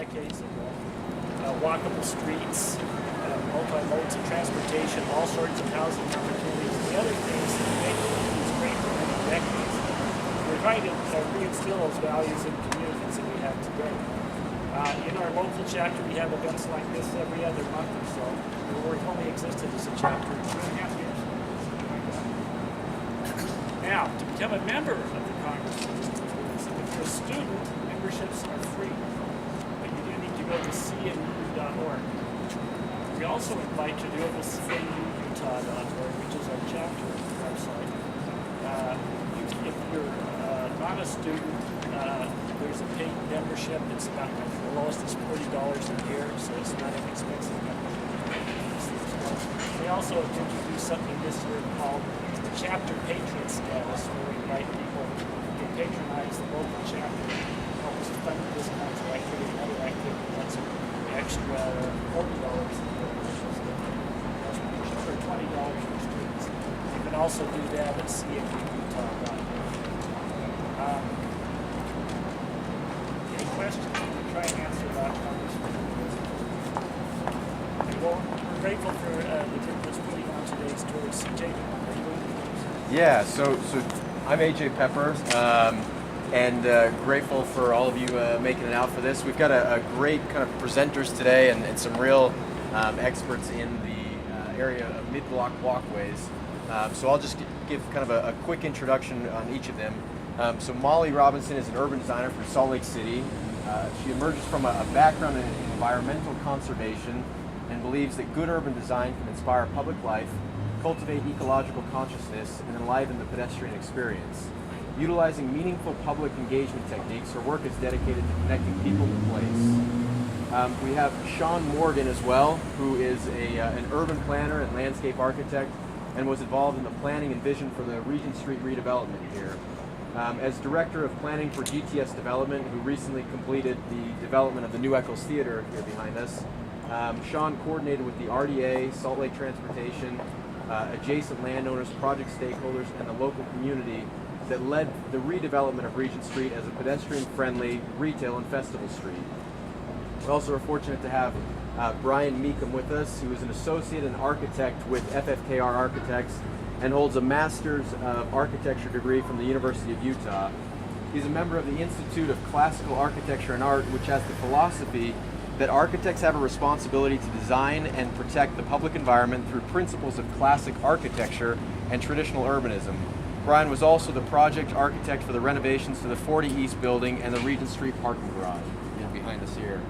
decades ago. Walkable streets, multi-modes of transportation, all sorts of housing opportunities. The other things that make these great for many decades, we're trying to reinstill those values in communities that we have today. In our local chapter, we have events like this every other month or so. We've only existed as a chapter 2.5 years. Now, to become a member of the Congress, if you're a student, memberships are free, but you do need to go to CNU.org. We also invite you to go to CNUutah.org, which is our chapter website. If you're not a student, there's a paid membership. It's about the lowest is $40 a year, so it's not an expensive membership. We also introduced something this year called the Chapter Patron Status, where we invite people to patronize the local chapter, help us fund discounts or activity and other activity. That's an extra $40 a year. For $20 for students. You can also do that at CNUutah.org. Any questions? We can try and answer that. Well, we're grateful for the group that's putting on today's tours. Jake, are you going to? Yeah, so I'm AJ Pepper, and grateful for all of you making it out for this. We've got a great kind of presenters today and some real experts in the area of mid-block walkways. So I'll just give kind of a quick introduction on each of them. So Molly Robinson is an urban designer from Salt Lake City. She emerges from a background in environmental conservation and believes that good urban design can inspire public life, cultivate ecological consciousness, and enliven the pedestrian experience. Utilizing meaningful public engagement techniques, her work is dedicated to connecting people to place. We have Sean Morgan as well, who is an urban planner and landscape architect and was involved in the planning and vision for the Regent Street redevelopment here. As Director of Planning for GTS Development, who recently completed the development of the new Eccles Theater here behind us, Sean coordinated with the RDA, Salt Lake Transportation, adjacent landowners, project stakeholders, and the local community that led the redevelopment of Regent Street as a pedestrian-friendly retail and festival street. We also are fortunate to have Brian Meekum with us, who is an associate and architect with FFKR Architects and holds a Master's of Architecture degree from the University of Utah. He's a member of the Institute of Classical Architecture and Art, which has the philosophy that architects have a responsibility to design and protect the public environment through principles of classic architecture and traditional urbanism. Brian was also the project architect for the renovations to the 40 East building and the Regent Street parking garage behind us here.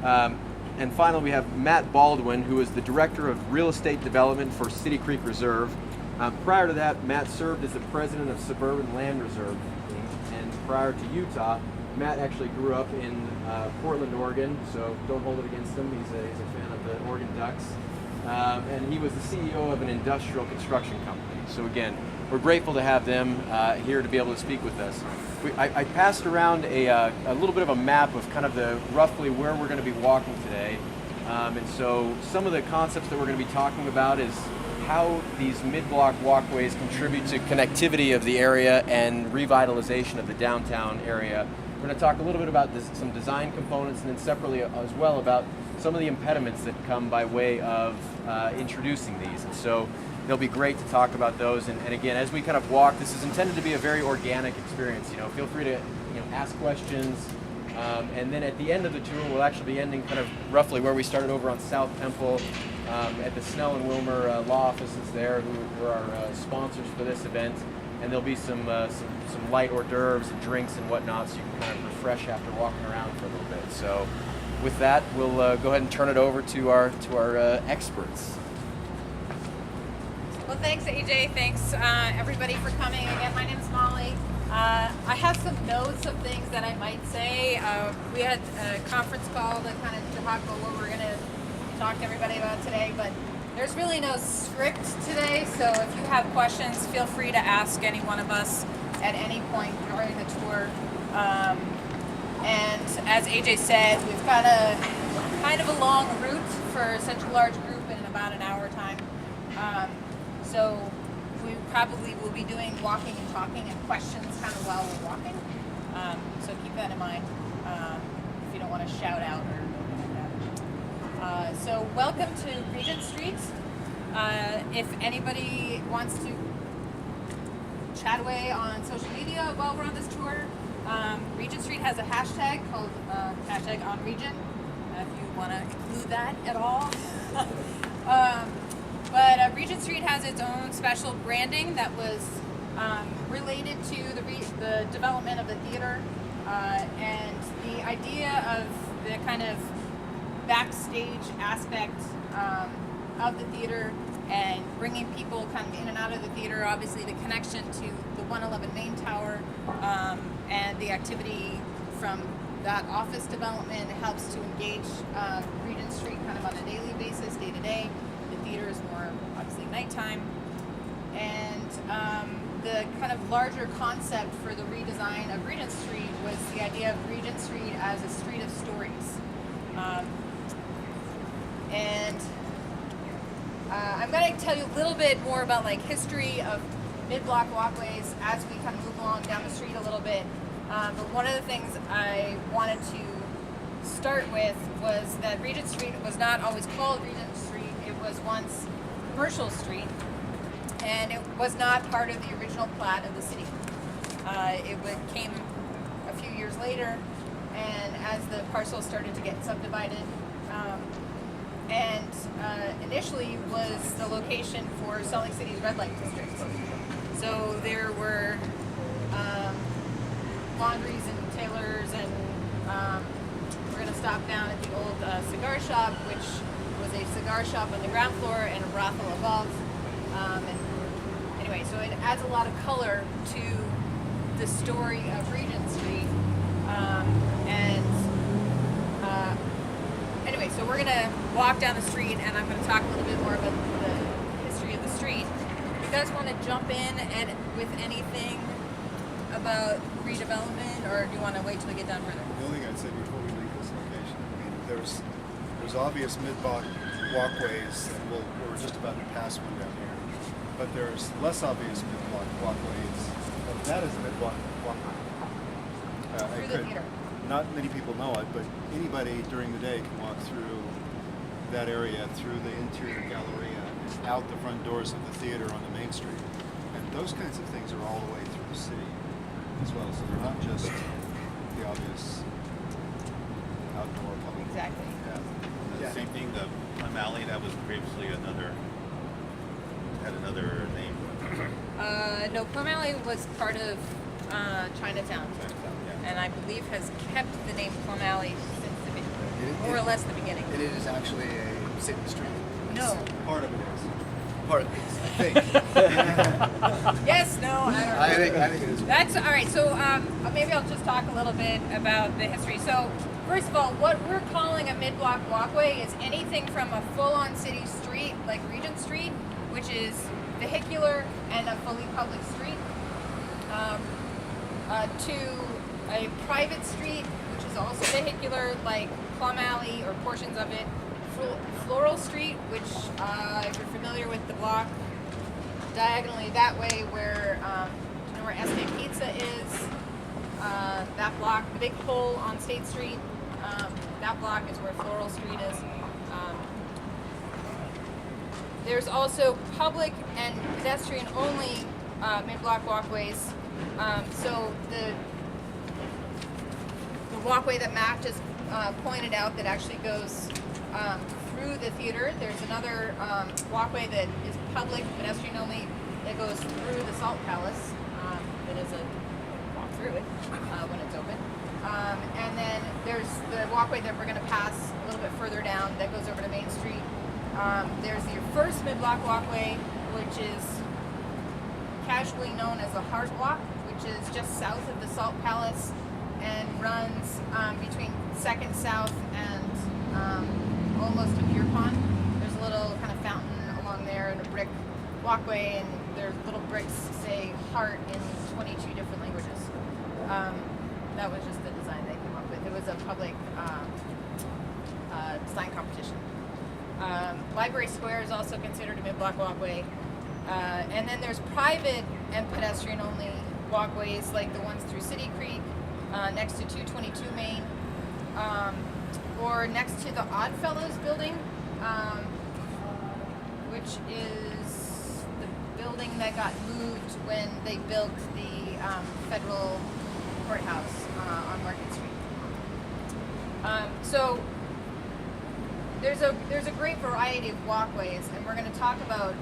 And finally, we have Matt Baldwin, who is the Director of Real Estate Development for City Creek Reserve. Prior to that, Matt served as the President of Suburban Land Reserve, and prior to Utah, Matt actually grew up in Portland, Oregon, so don't hold it against him. He's a fan of the Oregon Ducks. And he was the CEO of an industrial construction company. So again, we're grateful to have them here to be able to speak with us. I passed around a little bit of a map of kind of roughly where we're going to be walking today. And so some of the concepts that we're going to be talking about is how these mid-block walkways contribute to connectivity of the area and revitalization of the downtown area. We're going to talk a little bit about some design components, and then separately as well about some of the impediments that come by way of introducing these. And so they'll be great to talk about those. And again, as we kind of walk, this is intended to be a very organic experience. Feel free to ask questions. And then at the end of the tour, we'll actually be ending kind of roughly where we started over on South Temple at the Snell and Wilmer law offices there, who are our sponsors for this event. And there'll be some light hors d'oeuvres and drinks and whatnot, so you can kind of refresh after walking around for a little bit. So with that, we'll go ahead and turn it over to our experts. Well, thanks, AJ. Thanks, everybody, for coming. Again, my name's Molly. I have some notes of things that I might say. We had a conference call to kind of talk about what we're going to talk to everybody about today, but there's really no script today, so if you have questions, feel free to ask any one of us at any point during the tour. And as AJ said, we've got a kind of a long route for such a large group in about an hour time. So we probably will be doing walking and talking and questions kind of while we're walking. So keep that in mind if you don't want to shout out or anything like that. So welcome to Regent Street. If anybody wants to chat away on social media while we're on this tour, Regent Street has a hashtag called hashtag on Regent, if you want to include that at all. But Regent Street has its own special branding that was related to the development of the theater, and the idea of the kind of backstage aspect of the theater and bringing people kind of in and out of the theater, obviously the connection to the 111 main tower, and the activity from that office development helps to engage Regent Street kind of on a daily basis, day to day. The theater is more obviously nighttime. And the kind of larger concept for the redesign of Regent Street was the idea of Regent Street as a street of stories. I'm going to tell you a little bit more about like history of mid-block walkways as we kind of move along down the street a little bit. But one of the things I wanted to start with was that Regent Street was not always called Regent Street. It was once Commercial Street, and it was not part of the original plat of the city. Came a few years later, and as the parcel started to get subdivided, and initially was the location for Salt Lake City's red light district. So there were laundries and tailors, and we're going to stop down at the old cigar shop, which was a cigar shop on the ground floor and a brothel above. Anyway, so it adds a lot of color to the story of Regent Street. Anyway, so we're going to walk down the street, and I'm going to talk a little bit more about the history of the street. If you guys want to jump in and with anything about redevelopment, or do you want to wait till we get down further? The only thing I'd say before we leave this location, I mean, there's obvious mid-block walkways, and we're just about to pass one down here. But there's less obvious mid-block walkways. That is a mid-block walkway. Through the theater. Not many people know it, but anybody during the day can walk through that area, through the interior galleria, and out the front doors of the theater on the main street. And those kinds of things are all the way through the city as well. So they're not just the obvious outdoor public. Exactly. Yeah. Same thing, the Plum Alley, that was previously had another name. No, Plum Alley was part of Chinatown, and I believe has kept the name Plum Alley since the beginning, more or less the beginning. It is actually a city street. No. Part of it is. Part of it is, I think. Yes, no, I don't know. I think it is. That's all right. So maybe I'll just talk a little bit about the history. So first of all, what we're calling a mid-block walkway is anything from a full-on city street like Regent Street, which is vehicular and a fully public street, to a private street, which is also vehicular, like Plum Alley or portions of it, Floral Street, which if you're familiar with the block diagonally that way where SK Pizza is, that block, the big hole on State Street, that block is where Floral Street is. There's also public and pedestrian only mid-block walkways. So the walkway that Matt just pointed out that actually goes through the theater. There's another walkway that is public, pedestrian only, that goes through the Salt Palace. That is a walk through it when it's open. And then there's the walkway that we're going to pass a little bit further down that goes over to Main Street. There's your first mid-block walkway, which is casually known as the Heart Walk, which is just south of the Salt Palace and runs between 2nd South and almost to Deer Pond. There's a little kind of fountain along there and a brick walkway, and there's little bricks say heart in 22 different languages. That was just the design they came up with. It was a public design competition. Library Square is also considered a mid-block walkway. And then there's private and pedestrian only walkways like the ones through City Creek, next to 222 Main. or next to the Oddfellows building, which is the building that got moved when they built the federal courthouse on Market Street. So there's a great variety of walkways, and we're going to talk about,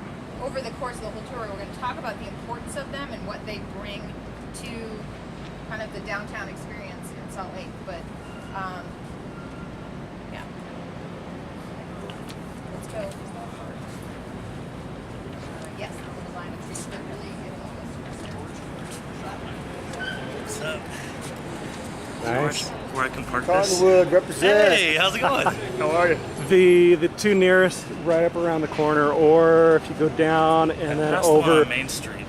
over the course of the whole tour, we're going to talk about the importance of them and what they bring to kind of the downtown experience in Salt Lake. But yeah, let's go. Yes, the line of trees, but really What's up? Nice. Where I can park this. Cottonwood represent. Hey, how's it going? How are you? The two nearest, right up around the corner, or if you go down and then That's the one over. on Main Street.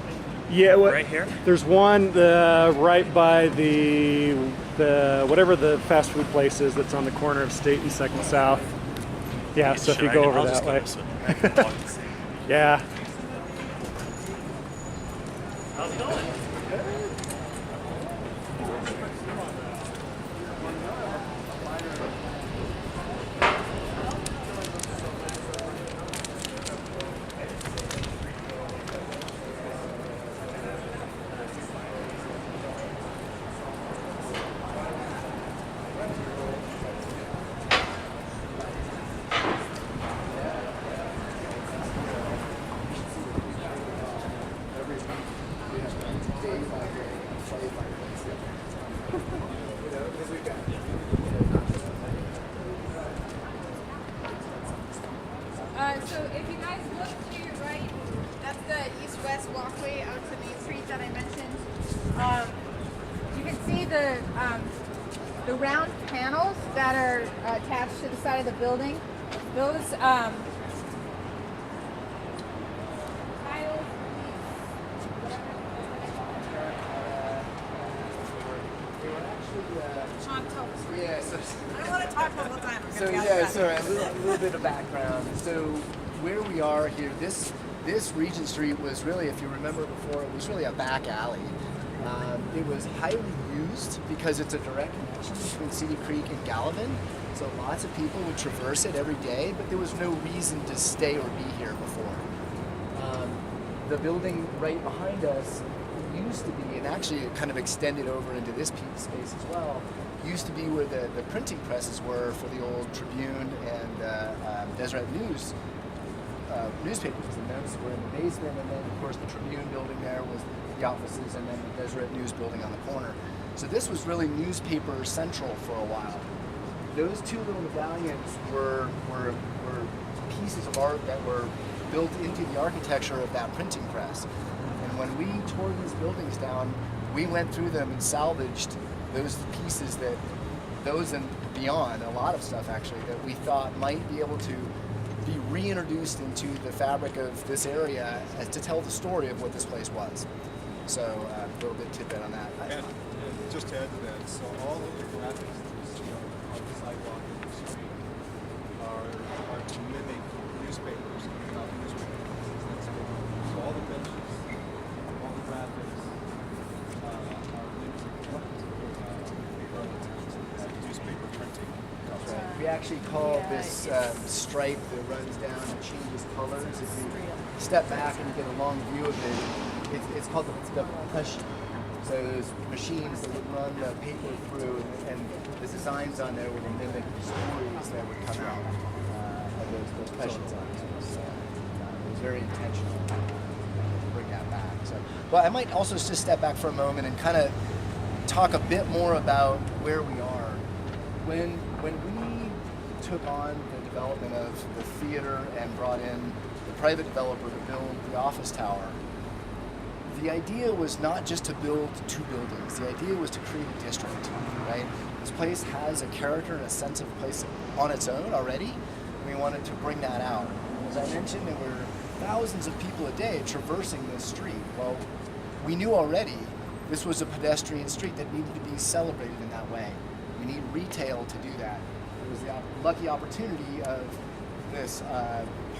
Yeah, Right here? There's one right by the whatever the fast food place is that's on the corner of State and Second South. Yeah, so if you go over that way. Yeah. How's it going? So if you guys look to your right, that's the east-west walkway out to Main Street that I mentioned. You can see the round panels that are attached to the side of the building. Those tiles, Sean, tell us. Yeah, so, I don't want to talk all the time. I'm so gonna be yeah, outside. so a little bit of background. So where we are here, this Regent Street was really, if you remember before, it was really a back alley. It was highly used because it's a direct connection between Cedar Creek and Gallivan. So lots of people would traverse it every day, but there was no reason to stay or be here before. The building right behind us used to be, and actually it kind of extended over into this piece of space as well, used to be where the printing presses were for the old Tribune and Deseret News newspapers. And those were in the basement, and then of course the Tribune building there was the offices, and then the Deseret News building on the corner. So this was really newspaper central for a while. Those two little medallions were pieces of art that were built into the architecture of that printing press. And when we tore these buildings down, we went through them and salvaged those pieces, those and beyond, a lot of stuff actually, that we thought might be able to be reintroduced into the fabric of this area as to tell the story of what this place was. So a little bit tidbit on that. And just to add to that, so all of the graphics that you see on the sidewalk and the street are to mimic newspapers, not newspapers. So all the benches, all the graphics are linked to newspaper printing. That's right. We actually call this stripe that runs down and changes colors. If you step back and you get a long view of it, it's called the push. So those machines that would run the paper through, and the designs on there would mimic the stories that would come out of those push designs. So it was very intentional to bring that back. So, but I might also just step back for a moment and kind of talk a bit more about where we are. When we took on the development of the theater and brought in the private developer to build the office tower, the idea was not just to build two buildings. The idea was to create a district, right? This place has a character and a sense of place on its own already, and we wanted to bring that out. As I mentioned, there were thousands of people a day traversing this street. Well, we knew already this was a pedestrian street that needed to be celebrated in that way. We need retail to do that. It was the lucky opportunity of this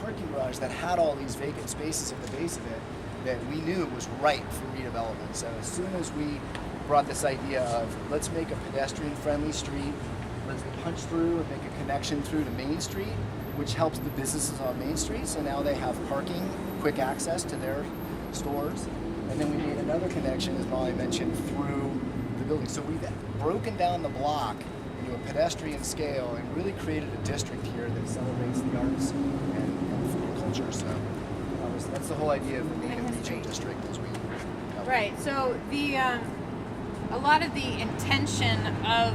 parking garage that had all these vacant spaces at the base of it that we knew was ripe for redevelopment. So as soon as we brought this idea of let's make a pedestrian-friendly street developments punch through and make a connection through to Main Street, which helps the businesses on Main Street. So now they have parking, quick access to their stores. And then we made another connection, as Molly mentioned, through the building. So we've broken down the block into a pedestrian scale and really created a district here that celebrates the arts and food and culture. So that's the whole idea of the Native Region District as we Right. So a lot of the intention of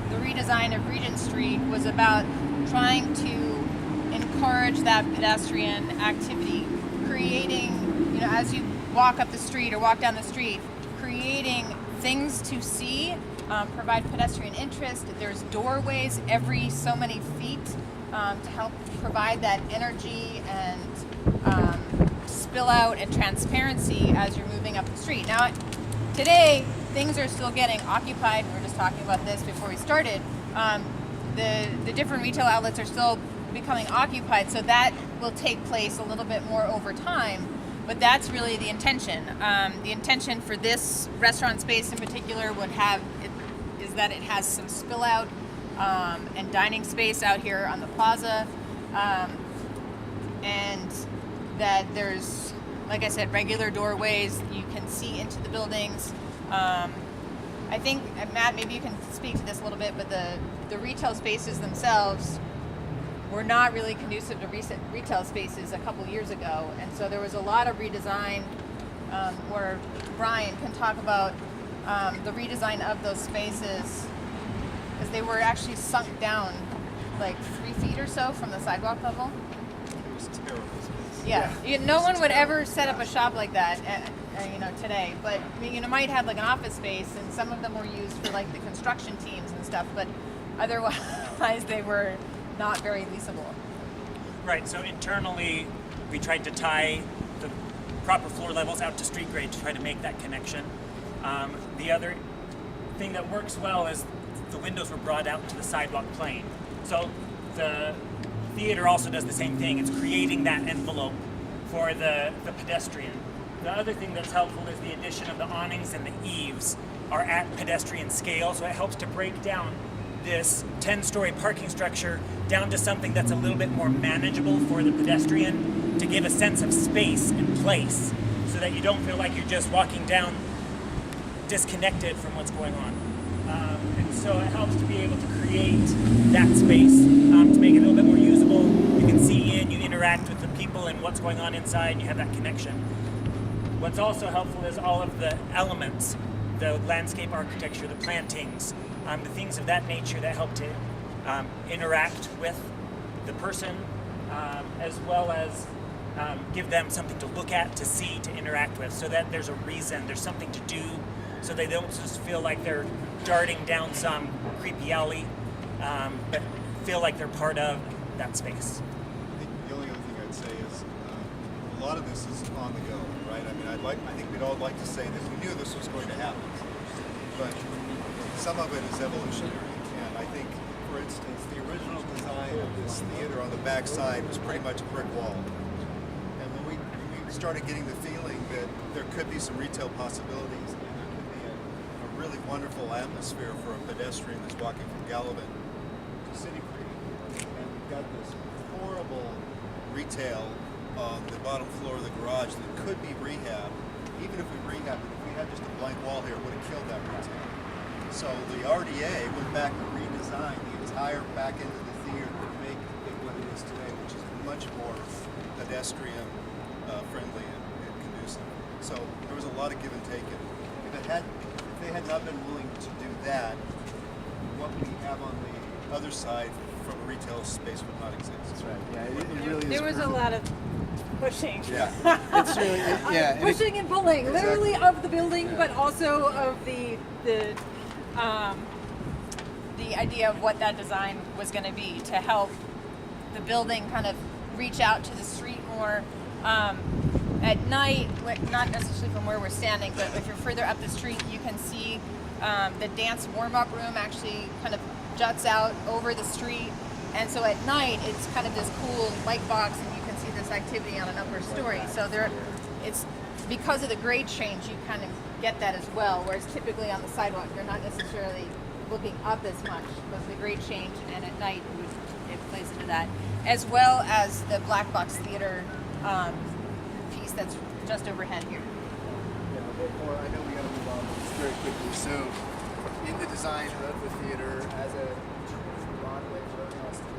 the redesign of Regent Street was about trying to encourage that pedestrian activity, creating, you know, as you walk up the street or walk down the street, creating things to see, provide pedestrian interest. There's doorways every so many feet to help provide that energy and spill out and transparency as you're moving up the street. Now, today, things are still getting occupied. We were just talking about this before we started. The different retail outlets are still becoming occupied, so that will take place a little bit more over time. But that's really the intention. The intention for this restaurant space in particular is that it has some spill out and dining space out here on the plaza, and that there's, like I said, regular doorways. You can see into the buildings. I think, Matt, maybe you can speak to this a little bit, but the retail spaces themselves were not really conducive to recent retail spaces a couple years ago. And so there was a lot of redesign, where Brian can talk about the redesign of those spaces, because they were actually sunk down like 3 feet or so from the sidewalk level. It was a terrible space. Yeah, no one would ever set up a shop like that, today. But I mean, might have like an office space, and some of them were used for like the construction teams and stuff. But otherwise, they were not very leasable. Right, so internally, we tried to tie the proper floor levels out to street grade to try to make that connection. The other thing that works well is the windows were brought out to the sidewalk plane. So the theater also does the same thing. It's creating that envelope for the pedestrian. The other thing that's helpful is the addition of the awnings and the eaves are at pedestrian scale, so it helps to break down this 10-story parking structure down to something that's a little bit more manageable for the pedestrian, to give a sense of space and place so that you don't feel like you're just walking down disconnected from what's going on. And so it helps to be able to create that space, to make it a little bit more usable. You can see in, you interact with the people and what's going on inside, and you have that connection. What's also helpful is all of the elements, the landscape architecture, the plantings, the things of that nature that help to interact with the person, as well as give them something to look at, to see, to interact with, so that there's a reason, there's something to do, so they don't just feel like they're darting down some creepy alley, but feel like they're part of that space. I think the only other thing I'd say is a lot of this is on the go, right? I mean, I think we'd all like to say that we knew this was going to happen, but some of it is evolutionary. And I think, for instance, the original design of this theater on the back side was pretty much a brick wall. And when we started getting the feeling that there could be some retail possibilities, and there could be a really wonderful atmosphere for a pedestrian that's walking from Gallivan to City Creek, and we've got this horrible retail on the bottom floor of the garage that could be rehabbed. Even if we rehabbed it, if we had just a blank wall here, it would have killed that retail. So the RDA went back and redesigned the entire back end of the theater to make it what it is today, which is much more pedestrian friendly and conducive. So there was a lot of give and take. If they had not been willing to do that, what we have on the other side from a retail space would not exist. That's right. Yeah, it really is. There was a lot of pushing. Yeah, it's really Pushing and pulling, literally of the building, but also of the idea of what that design was going to be, to help the building kind of reach out to the street more. At night, not necessarily from where we're standing, but if you're further up the street, you can see the dance warm-up room actually kind of juts out over the street. And so at night, it's kind of this cool light box, and you can see this activity on an upper story. So it's because of the grade change, you kind of get that as well, whereas typically on the sidewalk, you're not necessarily looking up as much was the great change, and at night it plays into that, as well as the black box theater piece that's just overhead here. Yeah, or I know we got to move on just very quickly. So, in the design of the theater, as a Broadway roadhouse theater,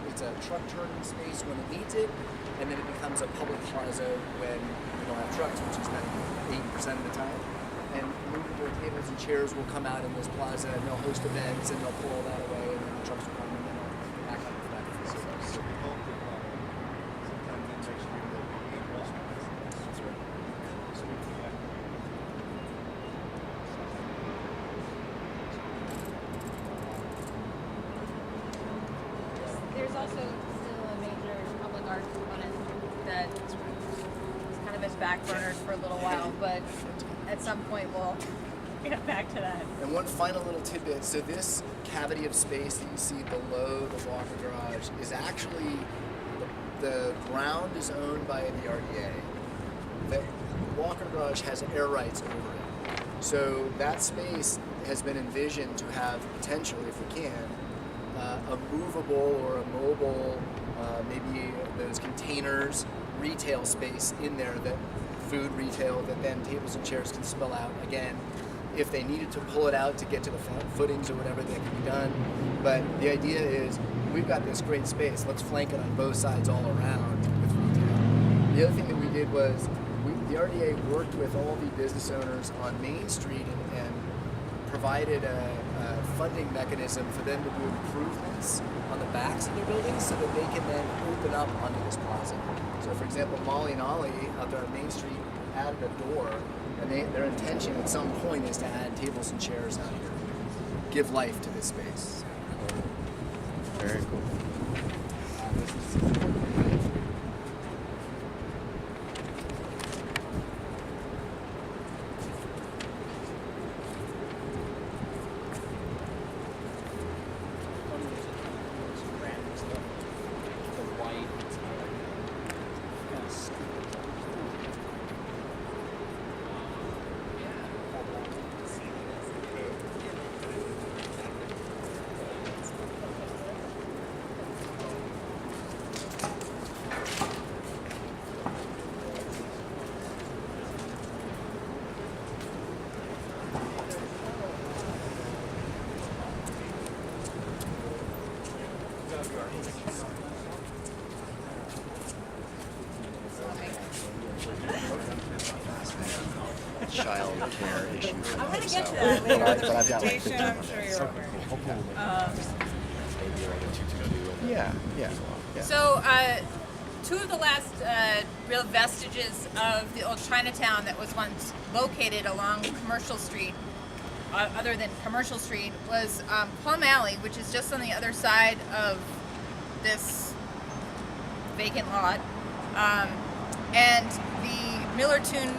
it's a truck turning space when it needs it, and then it becomes a public plaza when we don't have trucks, which is kind of 80% of the time. And movable tables and chairs will come out in this plaza, and they'll host events, and they'll pull all that away, and then the trucks will come, and then they'll back up to that. So we hope that sometime in next year there'll be 8 restaurants. That's right. So we can have There's also still a major public art component that is kind of been backburners for a little while, but at some point we'll get back to that. And one final little tidbit, so this cavity of space that you see below the Walker Garage is actually, the ground is owned by the RDA. The Walker Garage has air rights over it. So that space has been envisioned to have potentially, if we can, a movable or a mobile, maybe those containers, retail space in there, that food retail, that then tables and chairs can spill out. Again, if they needed to pull it out to get to the footings or whatever, that can be done. But the idea is, we've got this great space, let's flank it on both sides all around with retail. The other thing that we did was, the RDA worked with all the business owners on Main Street and provided a funding mechanism for them to do improvements on the backs of their buildings so that they can then open up onto this plaza. So for example, Molly and Ollie out there on Main Street added a door, and their intention at some point is to add tables and chairs out here, give life to this space. Very cool. Child care issue. I'm going to get to that later in the But I've got like presentation. I'm sure you're aware. Yeah. So, two of the last real vestiges of the old Chinatown that was once located along Commercial Street, other than Commercial Street, was Plum Alley, which is just on the other side of this vacant lot. And the Miller Tune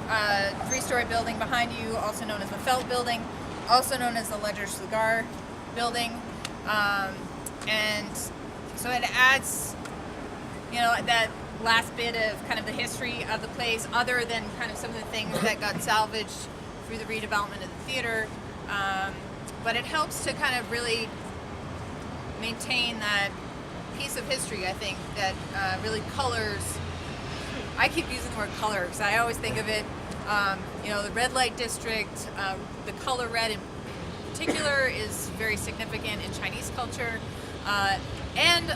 3-story building behind you, also known as the Felt Building, also known as the Ledger Cigar Building. And so it adds, that last bit of kind of the history of the place, other than kind of some of the things that got salvaged through the redevelopment of the theater. But it helps to kind of really maintain that piece of history, I think, that really colors. I keep using the word color because I always think of it, the red light district, the color red in particular is very significant in Chinese culture. And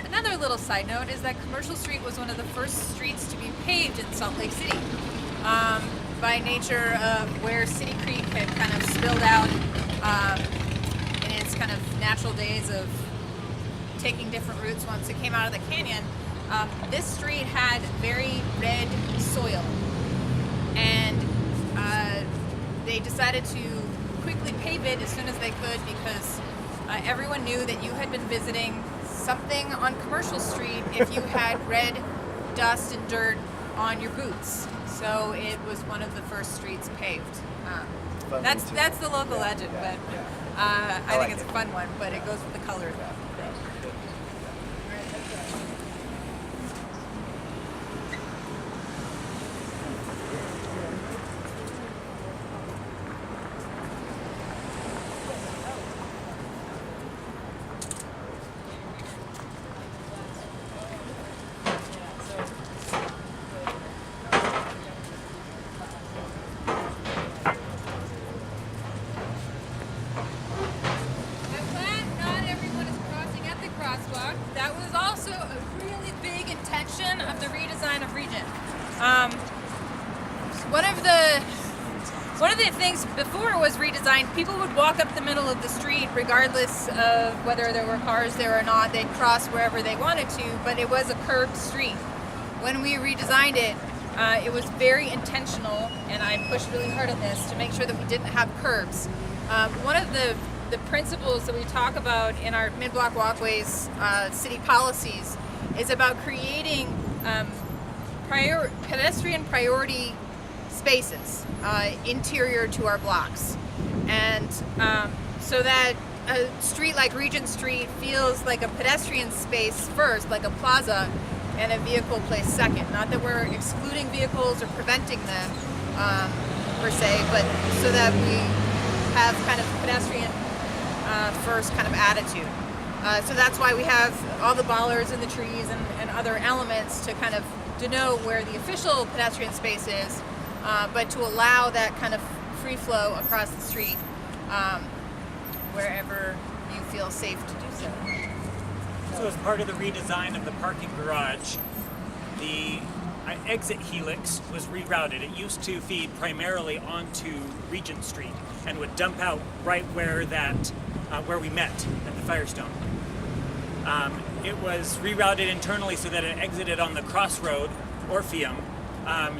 another little side note is that Commercial Street was one of the first streets to be paved in Salt Lake City. By nature of where City Creek had kind of spilled out natural days of taking different routes once it came out of the canyon, this street had very red soil, and they decided to quickly pave it as soon as they could because everyone knew that you had been visiting something on Commercial Street if you had red dust and dirt on your boots. So it was one of the first streets paved. That's the local legend, but I think it's a fun one, but it goes with the color though. Of the redesign of Regent. One of the things before it was redesigned, people would walk up the middle of the street regardless of whether there were cars there or not. They'd cross wherever they wanted to, but it was a curved street. When we redesigned it, it was very intentional, and I pushed really hard on this to make sure that we didn't have curbs. One of the principles that we talk about in our mid-block walkways city policies is about creating pedestrian priority spaces interior to our blocks, and so that a street like Regent Street feels like a pedestrian space first, like a plaza, and a vehicle place second. Not that we're excluding vehicles or preventing them per se, but so that we have kind of pedestrian first kind of attitude. So that's why we have all the bollards and the trees and other elements to kind of denote where the official pedestrian space is, but to allow that kind of free flow across the street wherever you feel safe to do so. So as part of the redesign of the parking garage, the exit helix was rerouted. It used to feed primarily onto Regent Street and would dump out right where where we met at the Firestone. It was rerouted internally so that it exited on the crossroad, Orpheum,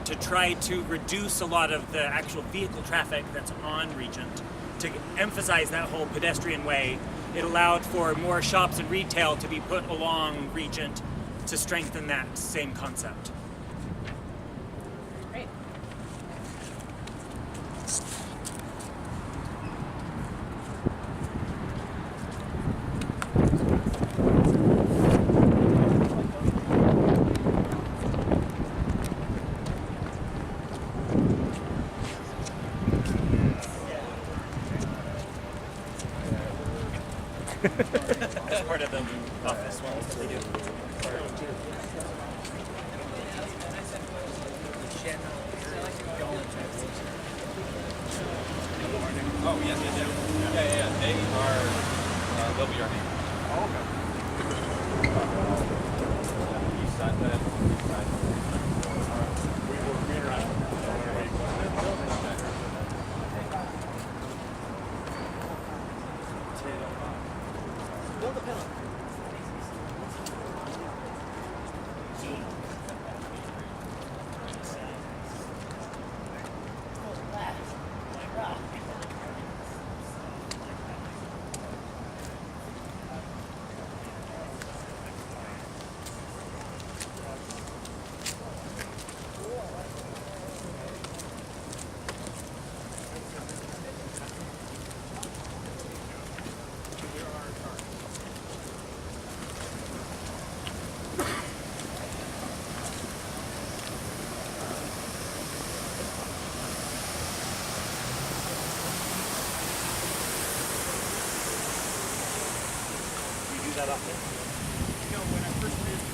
to try to reduce a lot of the actual vehicle traffic that's on Regent. To emphasize that whole pedestrian way, it allowed for more shops and retail to be put along Regent to strengthen that same concept. Great. As part of the office walls that they do. Oh, yes, they do. Yeah. They are, they'll be our neighbors. Oh, okay. East side, east side. We will interact. Build the pillar. That often? You know, when I first moved,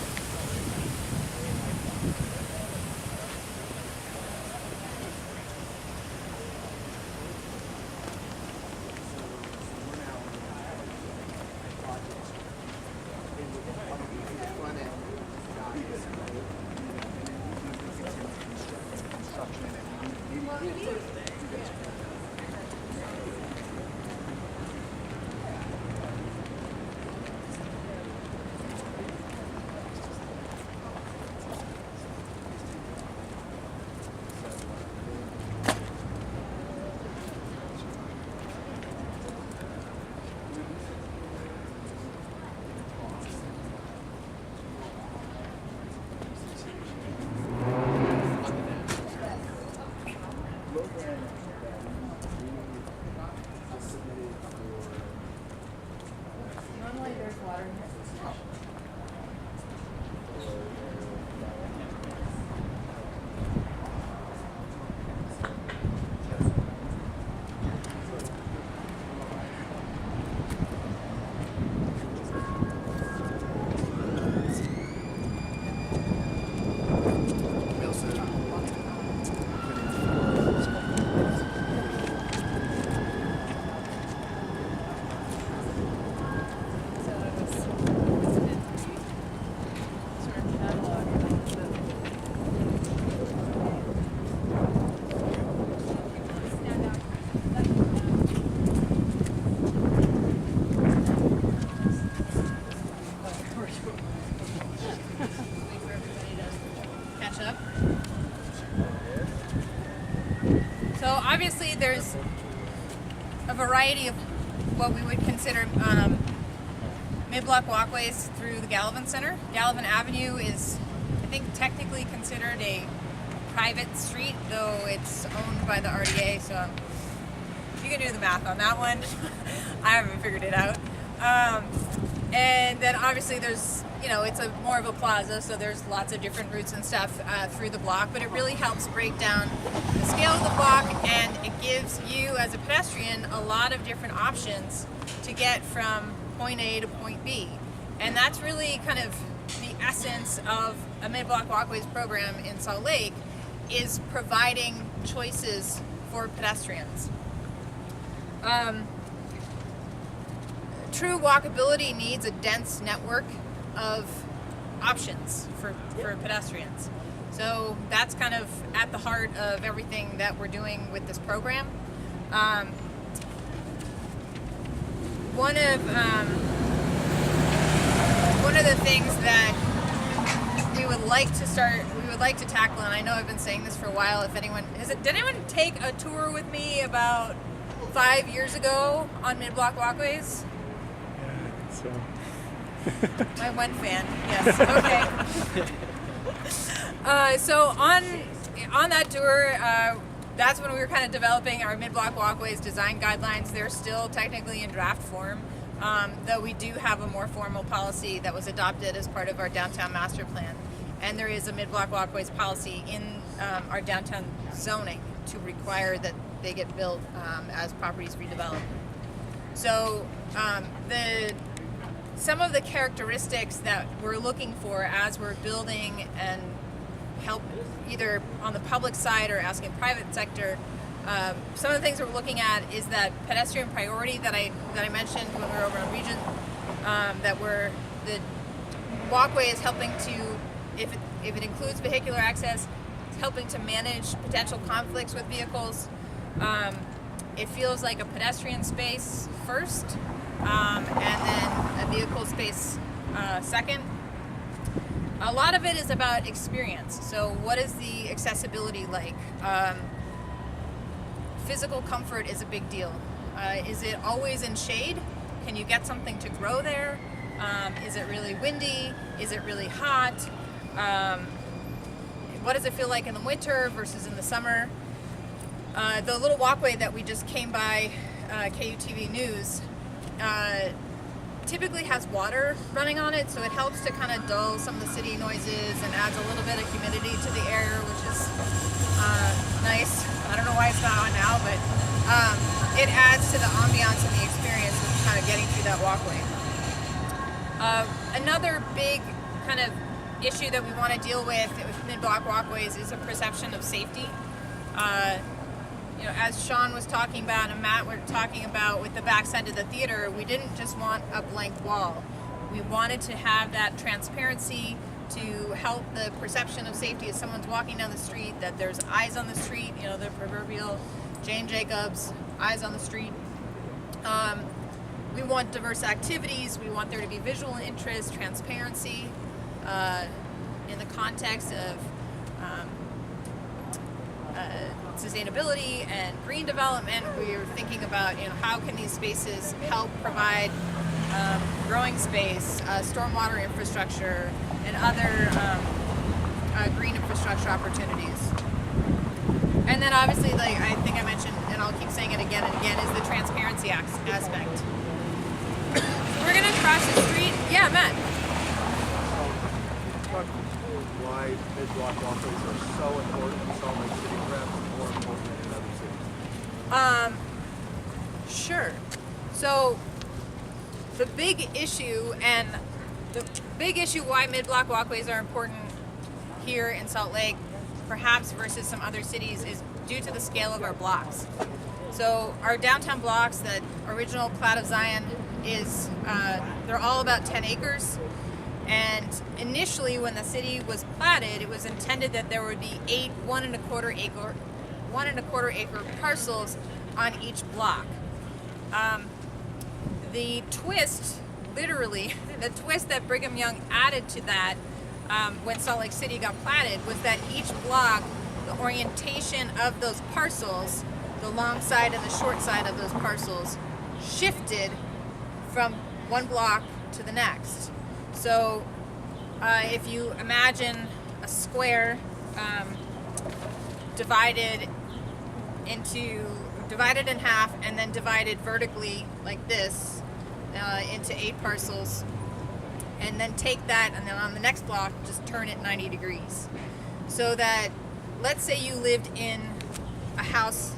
there's a variety of what we would consider mid-block walkways through the Gallivan Center. Gallivan Avenue is, I think, technically considered a private street, though it's owned by the RDA, so you can do the math on that one. I haven't figured it out. And then obviously there's, it's more of a plaza, so there's lots of different routes and stuff through the block, but it really helps break down the scale of the block, and it gives you as a pedestrian a lot of different options to get from point A to point B. And that's really kind of the essence of a mid-block walkways program in Salt Lake, is providing choices for pedestrians. True walkability needs a dense network of options for pedestrians. So that's kind of at the heart of everything that we're doing with this program. One of the things that we would like to tackle, and I know I've been saying this for a while, did anyone take a tour with me about 5 years ago on mid-block walkways? So My one fan, yes. Okay. So on that tour, that's when we were kind of developing our mid-block walkways design guidelines. They're still technically in draft form, though we do have a more formal policy that was adopted as part of our downtown master plan. And there is a mid-block walkways policy in our downtown zoning to require that they get built as properties redevelop. So some of the characteristics that we're looking for as we're building and help either on the public side or asking private sector, some of the things we're looking at is that pedestrian priority that I mentioned when we were over on Regent, the walkway is helping to, if it includes vehicular access, it's helping to manage potential conflicts with vehicles. It feels like a pedestrian space first, and then a vehicle space second. A lot of it is about experience. So what is the accessibility like? Physical comfort is a big deal. Is it always in shade? Can you get something to grow there? Is it really windy? Is it really hot? What does it feel like in the winter versus in the summer? The little walkway that we just came by, KUTV News, typically has water running on it, so it helps to kind of dull some of the city noises and adds a little bit of humidity to the air, which is nice. I don't know why it's not on now, but it adds to the ambiance and the experience of kind of getting through that walkway. Another big kind of issue that we want to deal with mid-block walkways is a perception of safety. As Sean was talking about and Matt were talking about with the backside of the theater, we didn't just want a blank wall. We wanted to have that transparency to help the perception of safety as someone's walking down the street, that there's eyes on the street, the proverbial Jane Jacobs, eyes on the street. We want diverse activities. We want there to be visual interest, transparency in the context of sustainability and green development. We're thinking about how can these spaces help provide growing space, stormwater infrastructure, and other green infrastructure opportunities. And then obviously, like I think I mentioned, and I'll keep saying it again and again, is the transparency aspect. We're gonna cross the street. Yeah, Matt. Why mid-block walkways are so important in Salt Lake City, perhaps more important than in other cities? Sure. So the big issue why mid-block walkways are important here in Salt Lake, perhaps versus some other cities, is due to the scale of our blocks. So our downtown blocks, that original plat of Zion, is they're all about 10 acres. And initially, when the city was platted, it was intended that there would be 8 1.25 acre parcels on each block. The twist that Brigham Young added to that when Salt Lake City got platted was that each block, the orientation of those parcels the long side and the short side of those parcels shifted from one block to the next. So if you imagine a square divided in half and then divided vertically like this into 8 parcels, and then take that and then on the next block just turn it 90 degrees. So that, let's say you lived in a house,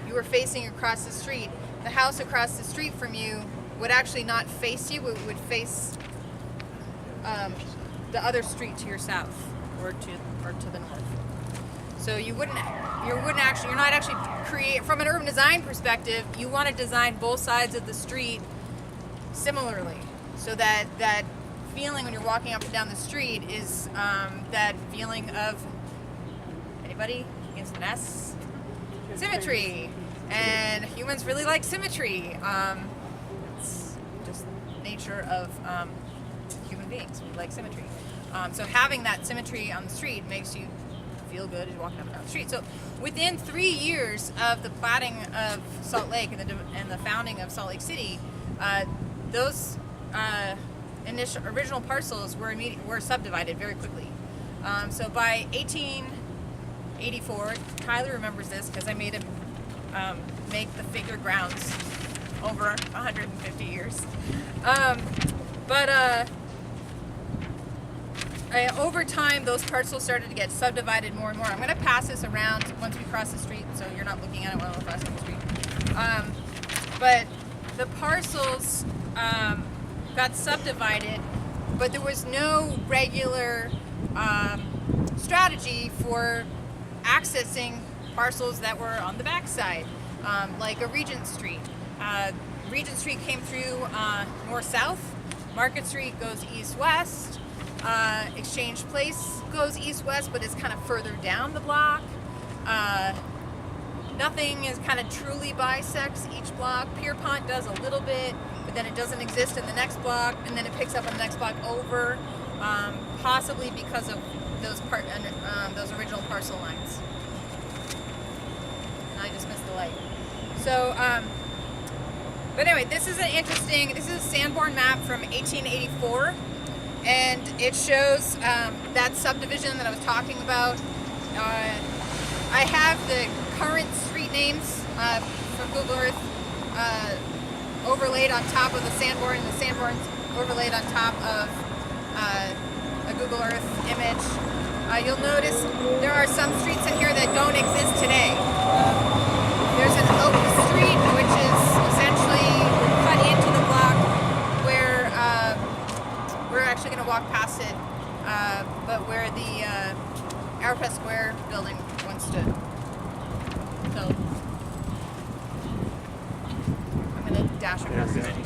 you were facing across the street. The house across the street from you would actually not face you, it would face the other street to your south or to the north. So you're not actually from an urban design perspective, you want to design both sides of the street similarly, so that feeling when you're walking up and down the street is that feeling of, anybody against an S? Symmetry. And humans really like symmetry. It's just nature of human beings. We like symmetry. So having that symmetry on the street makes you feel good as you're walking up and down the street. So within 3 years of the platting of Salt Lake and the founding of Salt Lake City, those original parcels were subdivided very quickly. So by 1884, Tyler remembers this because I made him make the figure grounds over 150 years. Over time, those parcels started to get subdivided more and more. I'm going to pass this around once we cross the street, so you're not looking at it while we're crossing the street. But the parcels got subdivided, but there was no regular strategy for accessing parcels that were on the backside, like a Regent Street. Regent Street came through north-south. Market Street goes east-west. Exchange Place goes east-west, but it's kind of further down the block. Nothing is kind of truly bisects each block. Pierpont does a little bit, but then it doesn't exist in the next block, and then it picks up on the next block over, possibly because of those original parcel lines. I just missed the light. So, but anyway, this is a Sanborn map from 1884, and it shows that subdivision that I was talking about. I have the current street names from Google Earth overlaid on top of the Sanborn, and the Sanborn's overlaid on top of a Google Earth image. You'll notice there are some streets in here that don't exist today. There's an Oak Street, which is essentially cut into the block where we're actually going to walk past it, but where the Arrowhead Square building once stood. So I'm going to dash across the street.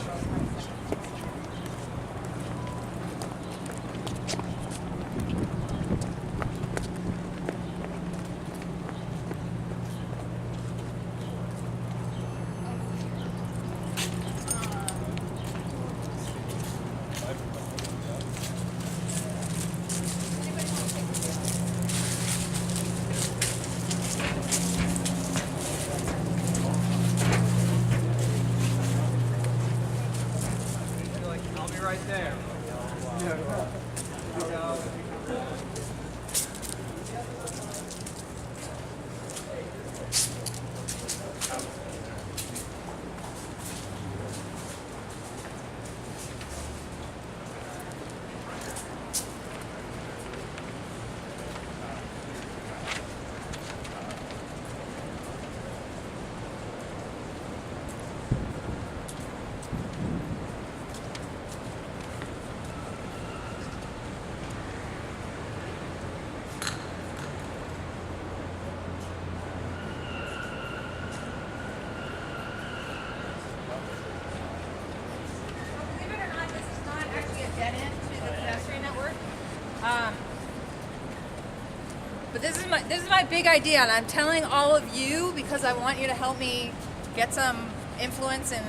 But this is my big idea, and I'm telling all of you because I want you to help me get some influence and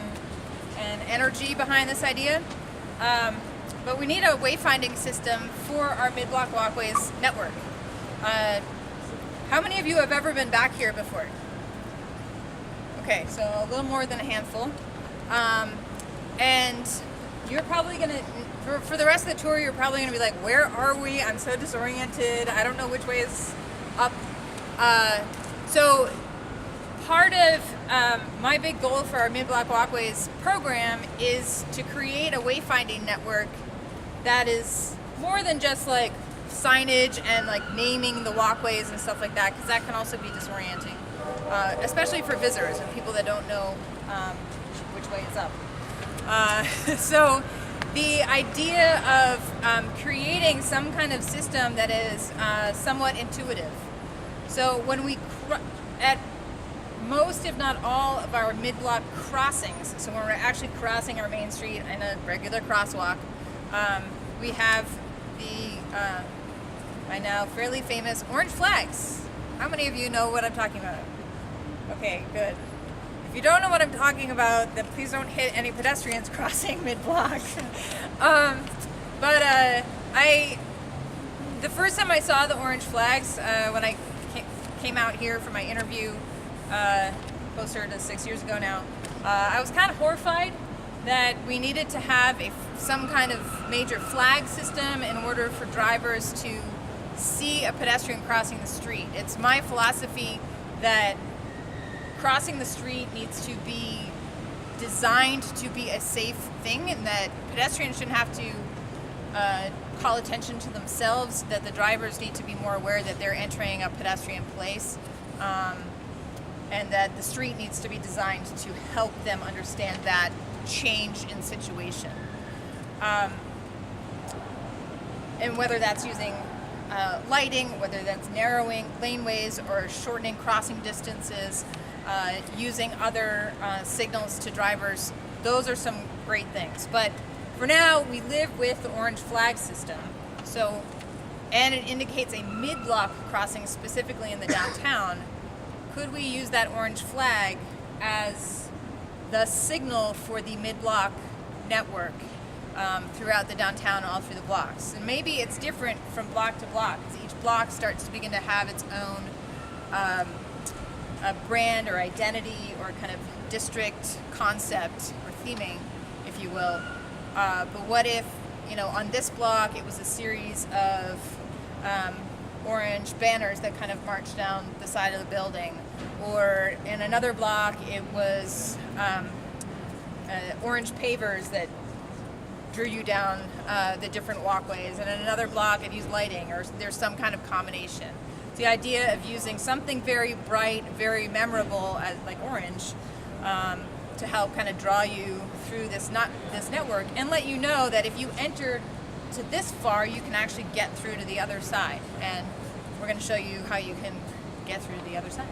energy behind this idea. But we need a wayfinding system for our mid-block walkways network. How many of you have ever been back here before? Okay, so a little more than a handful. And you're probably gonna, for the rest of the tour, you're probably gonna be like, where are we? I'm so disoriented. I don't know which way is up. So part of my big goal for our Mid-Block Walkways program is to create a wayfinding network that is more than just like signage and like naming the walkways and stuff like that, because that can also be disorienting, especially for visitors and people that don't know which way is up. So the idea of creating some kind of system that is somewhat intuitive. So when we, at most if not all of our mid-block crossings, so when we're actually crossing our main street in a regular crosswalk, we have the by now fairly famous orange flags. How many of you know what I'm talking about? Okay, good. If you don't know what I'm talking about, then please don't hit any pedestrians crossing mid-block. The first time I saw the orange flags, when I came out here for my interview closer to 6 years ago now, I was kind of horrified that we needed to have some kind of major flag system in order for drivers to see a pedestrian crossing the street. It's my philosophy that crossing the street needs to be designed to be a safe thing, and that pedestrians shouldn't have to call attention to themselves, that the drivers need to be more aware that they're entering a pedestrian place, and that the street needs to be designed to help them understand that change in situation. And whether that's using lighting, whether that's narrowing laneways or shortening crossing distances, using other signals to drivers, those are some great things. But for now, we live with the orange flag system. So, and it indicates a mid-block crossing specifically in the downtown. Could we use that orange flag as the signal for the mid-block network throughout the downtown, all through the blocks? And maybe it's different from block to block, because each block starts to begin to have its own a brand or identity or kind of district concept or theming, if you will. But what if, on this block it was a series of orange banners that kind of marched down the side of the building, or in another block it was orange pavers that drew you down the different walkways, and in another block it used lighting, or there's some kind of combination. The idea of using something very bright, very memorable, as like orange, to help kind of draw you through this network, and let you know that if you enter to this far, you can actually get through to the other side. And we're going to show you how you can get through to the other side.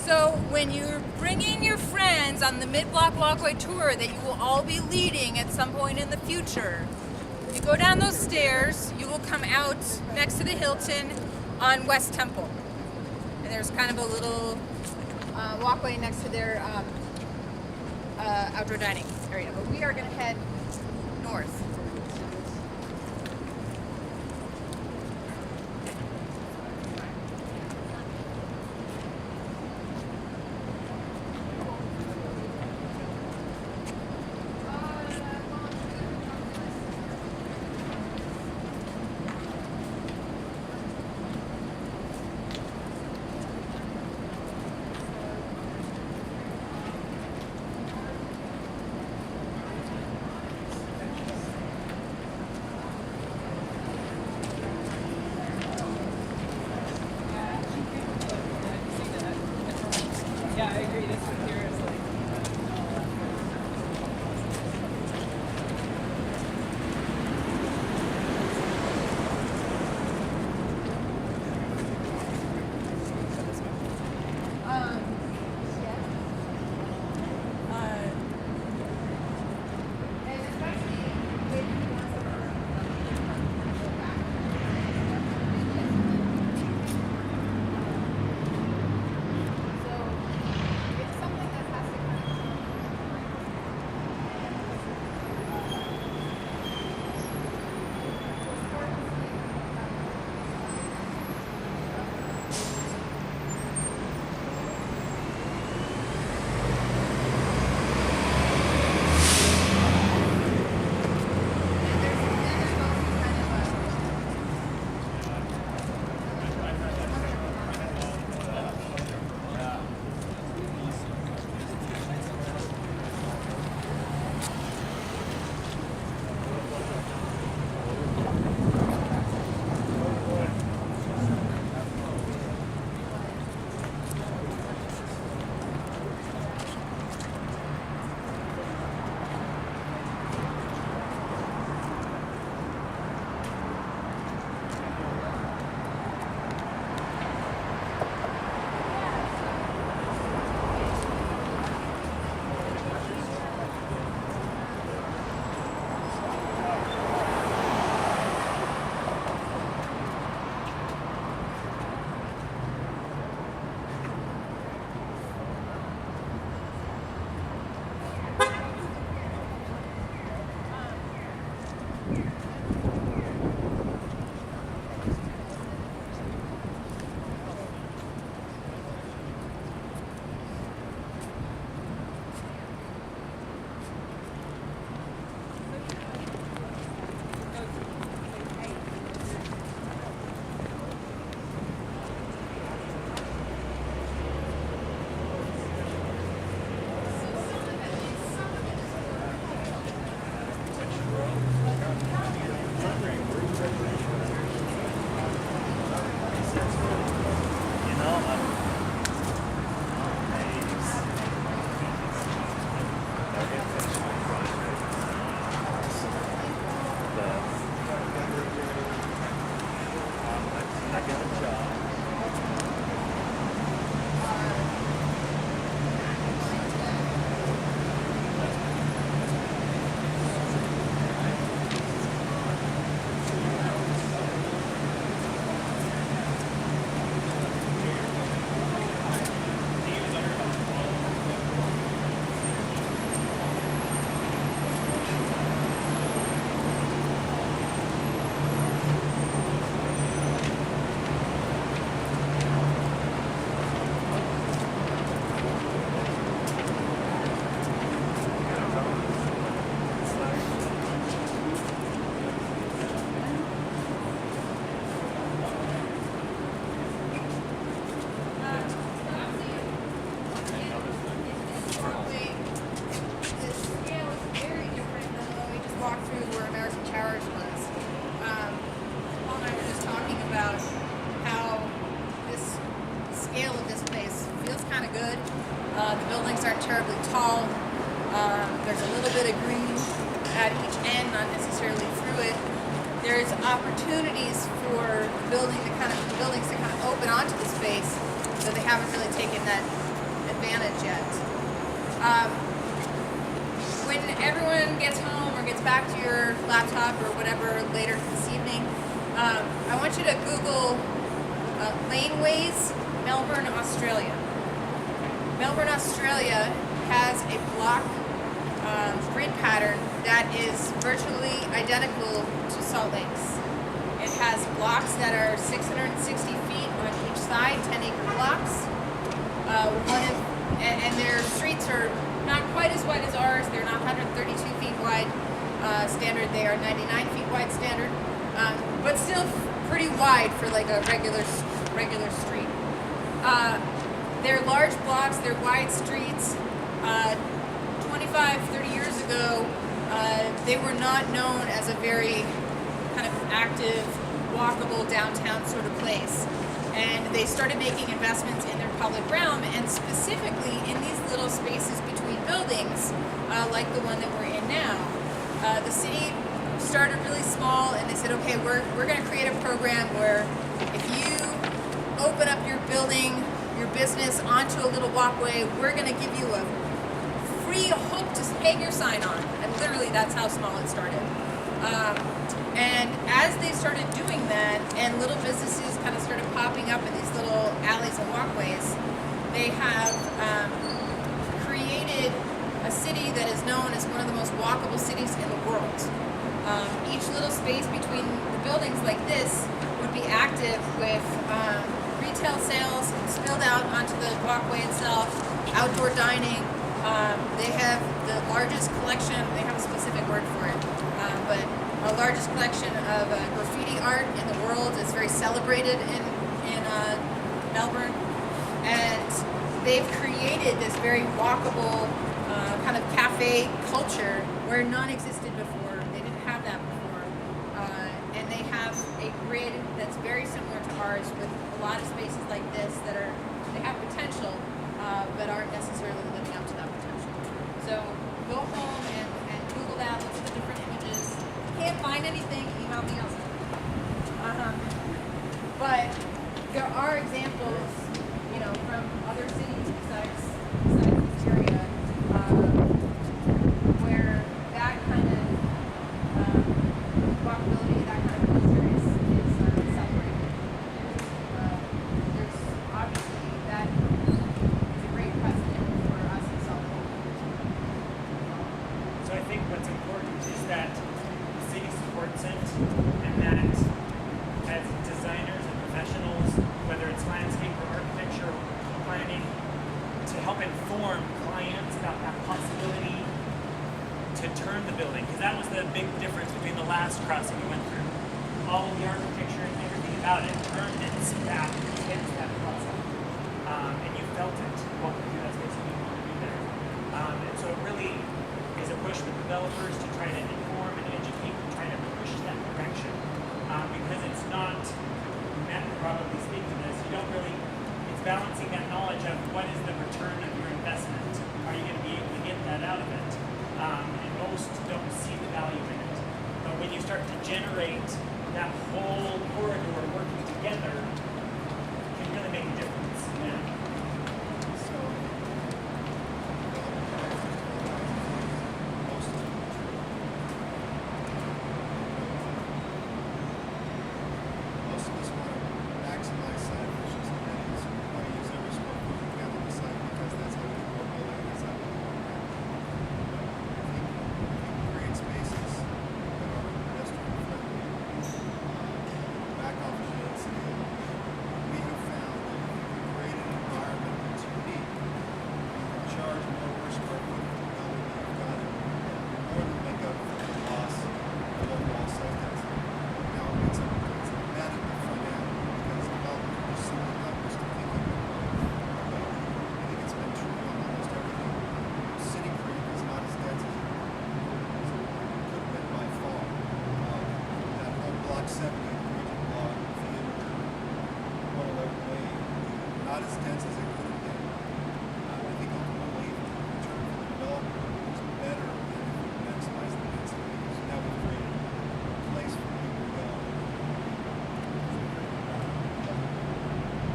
So when you're bringing your friends on the Mid-Block Walkway tour that you will all be leading at some point in the future, you go down those stairs, you will come out next to the Hilton on West Temple. And there's kind of a little walkway next to their outdoor dining area. But we are going to head north. Yeah, I agree. This one here is like. The buildings aren't terribly tall. There's a little bit of green at each end, not necessarily through it. There's opportunities for buildings to kind of open onto the space, so they haven't really taken that advantage yet. When everyone gets home or gets back to your laptop or whatever later this evening, I want you to Google Laneways, Melbourne, Australia. Melbourne, Australia has a block grid pattern that is virtually identical to Salt Lake's. It has blocks that are 660 feet on each side, 10-acre blocks. And their streets are not quite as wide as ours. They're not 132 feet wide standard. They are 99 feet wide standard, but still pretty wide for like a regular street. They're large blocks, they're wide streets. 25, 30 years ago, they were not known as a very kind of active, walkable downtown sort of place. And they started making investments in their public realm, and specifically like the one that we're in now. The city started really small, and they said, okay, we're going to create a program where if you open up your building, your business onto a little walkway, we're going to give you a free hook to hang your sign on. And literally, that's how small it started. And as they started doing that, and little businesses kind of started popping up in these little alleys and walkways, they have created a city that is known as one of the most walkable cities in the world. Each little space between the buildings like this would be active with retail sales spilled out onto the walkway itself, outdoor dining. They have the largest collection, they have a specific word for it, but our largest collection of graffiti art in the world. Is very celebrated in Melbourne. And they've created this very walkable kind of cafe culture where none existed before. They didn't have that before. And they have a grid that's very similar to ours with a lot of spaces like this that they have potential, but aren't necessarily living up to that potential. So go home and Google that, look at the different images. Can't find anything, email me else. But there are examples, from other cities besides this area, where that kind of walkability, that kind of culture is celebrated. There's obviously that is a great precedent for us in Salt Lake. So I think what's important is that the city supports it, and that as designers and professionals, whether it's landscape or architecture or planning, to help inform clients about that possibility to turn the building, because that was the big difference between the last crossing we went through. All of the architecture and everything about it turned its back against that plaza, and you felt it walking through that space, and you want to be there. And so it really is a push with developers to try to inform and educate and try to push that direction, because it's not, Matt could probably speak to this, you don't really, it's balancing that knowledge of what is the return of your investment. Are you going to be able to get that out of it? And most don't see the value in it. But when you start to generate that whole corridor working together, it can really make a difference. Yeah. So, most of them are true. Most of us want to maximize site efficiency. That is, we want to use every square foot we can on the site because that's how we can grow building, that's how we can grow rent. Create spaces that are pedestrian friendly, back off of density. We have found that if you can create an environment that's unique, you can charge more per square foot for the building that you've got it, more than make up for the loss of overall site density. Now, it's a net at the front end because developers are simply not used to thinking about it. But I think it's been true on almost everything. City Creek is not as dense as it could have been by far. That whole Block 70, Region Block, Theater, 111 Way, not as dense as it could have been. I think ultimately the return for the developer is better than if we maximize the density because now we've created a place for people to go.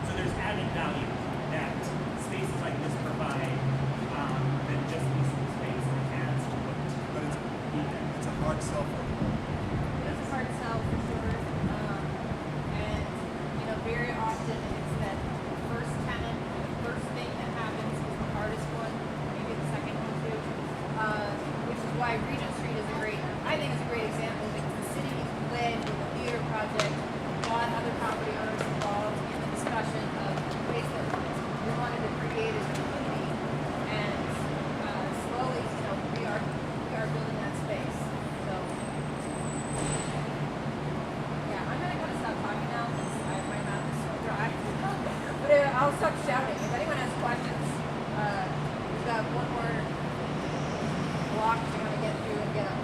So there's added value that spaces like this provide, than just leasing space that has to put. But it's a hard sell for the developer. It's a hard sell for sure. And very often it's that first tenant, the first thing that happens is the hardest one, maybe the second one too. Which is why Regent Street is I think it's a great example because the city led with the theater project, got other property owners involved in the discussion of ways that we wanted to create as a community, and slowly, we are building that space. So yeah, I'm gonna kind of stop talking now because my mouth is so dry. But I'll stop shouting. If anyone has questions, we've got one more block we want to get through and get up.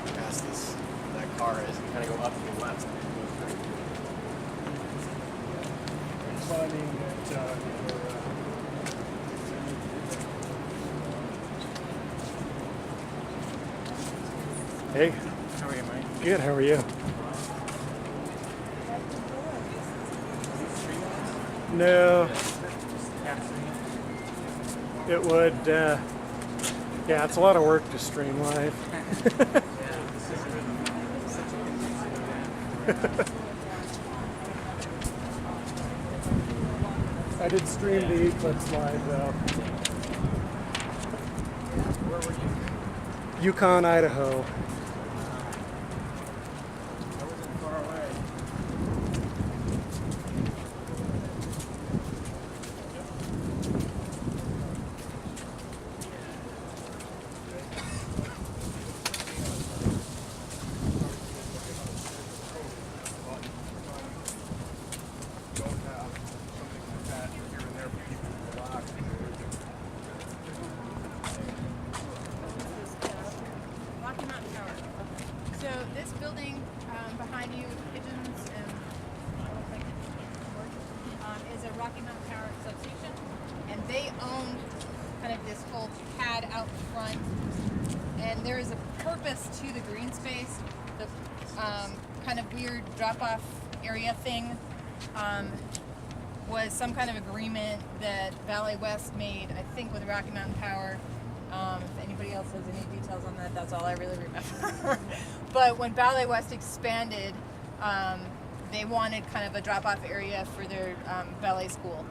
walk past this that car is and kind of go up to the left. Finding that Hey, How are you, Mike? good. How are you? No, it would. Yeah, it's a lot of work to stream live. I did stream the Eclipse live though. Where were you? Yukon, Idaho. I wasn't far away. Rocky Mountain Tower. So this building behind you, Pigeons and is a Rocky Mountain Tower substation, and they own kind of this whole pad out front. And there is a purpose to the green space. The kind of weird drop-off area thing was some kind of agreement that Valley West made, I think, with Rocky Mountain Power. If anybody else has any details on that, that's all I really remember. But when Valley West expanded, they wanted kind of a drop-off area for their ballet school.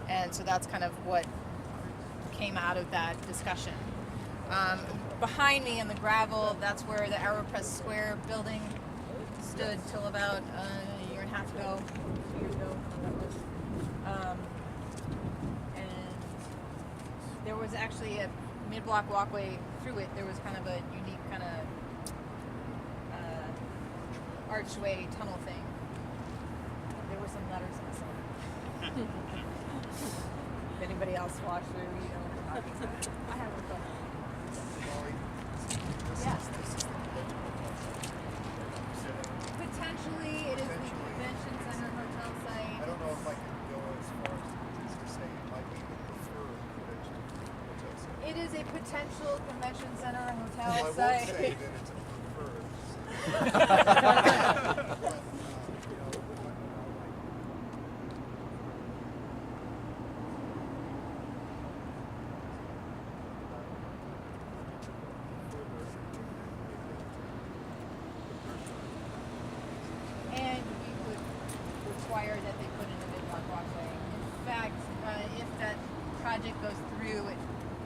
And so that's kind of what came out of that discussion. Behind me in the gravel, that's where the AeroPress Square building stood till about a year and a half ago, 2 years ago. That was. And there was actually a mid-block walkway through it. There was kind of a unique kind of archway tunnel thing. There were some letters missing. If anybody else watched through, you know what I'm talking about. I have a thought. Yes. Potentially, it is the convention center hotel site. I don't know if I can go as far as to say it might be the preferred convention hotel site. It is a potential convention center and hotel I won't site. say that it's a preferred. And we would require that they put in a mid-block walkway. In fact, if that project goes through, it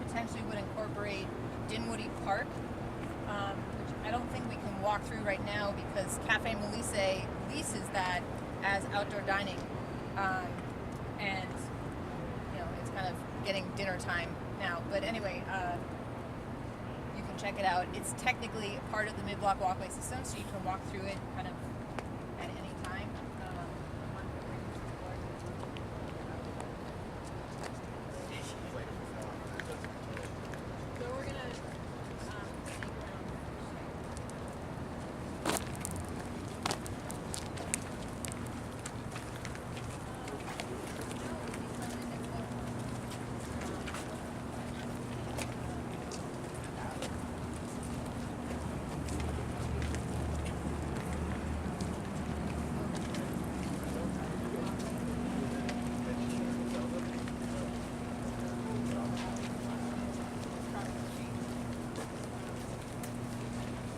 potentially would incorporate Dinwoody Park, which I don't think we can walk through right now because Cafe Melisse leases that as outdoor dining. And, you know, it's kind of getting dinner time now. But anyway, you can check it out. It's technically part of the mid-block walkway system, so you can walk through it kind of at any time. So we're gonna sneak around.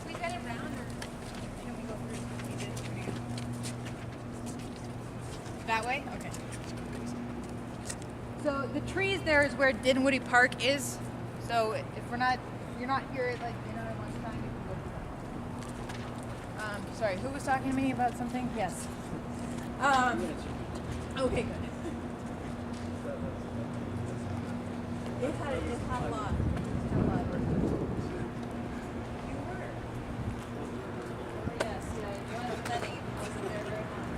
We got it round, or can we go through? That way? Okay. So the trees there is where Dinwoody Park is. So if you're not here at like dinner at lunchtime, you can go. Sorry, who was talking to me about something? Yes. Okay, good. It had a lot. It had a lot. You were. Yes, yeah. One of many wasn't there very long.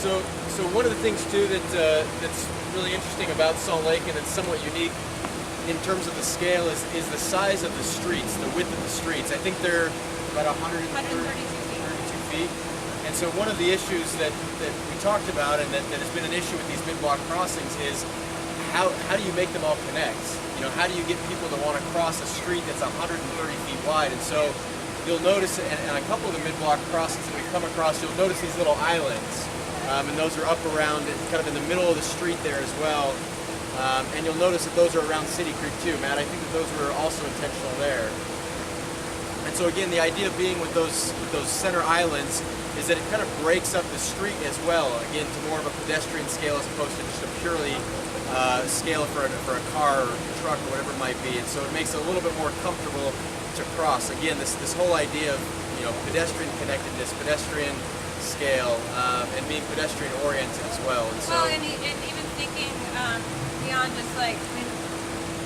So one of the things too that's really interesting about Salt Lake and it's somewhat unique in terms of the scale is the size of the streets, the width of the streets. I think they're about 132 feet. And so one of the issues that we talked about and that has been an issue with these mid-block crossings is how do you make them all connect? You know, how do you get people to want to cross a street that's 130 feet wide? And so you'll notice, and a couple of the mid-block crossings that we've come across, you'll notice these little islands. And those are up around, kind of in the middle of the street there as well. And you'll notice that those are around City Creek too, Matt. I think that those were also intentional there. And so again, the idea being with those center islands is that it kind of breaks up the street as well, again, to more of a pedestrian scale as opposed to just a purely scale for a car or a truck or whatever it might be. And so it makes it a little bit more comfortable to cross. Again, this whole idea of, you know, pedestrian connectedness, pedestrian scale, and being pedestrian oriented as well. And so, well, and even thinking beyond just like, I mean,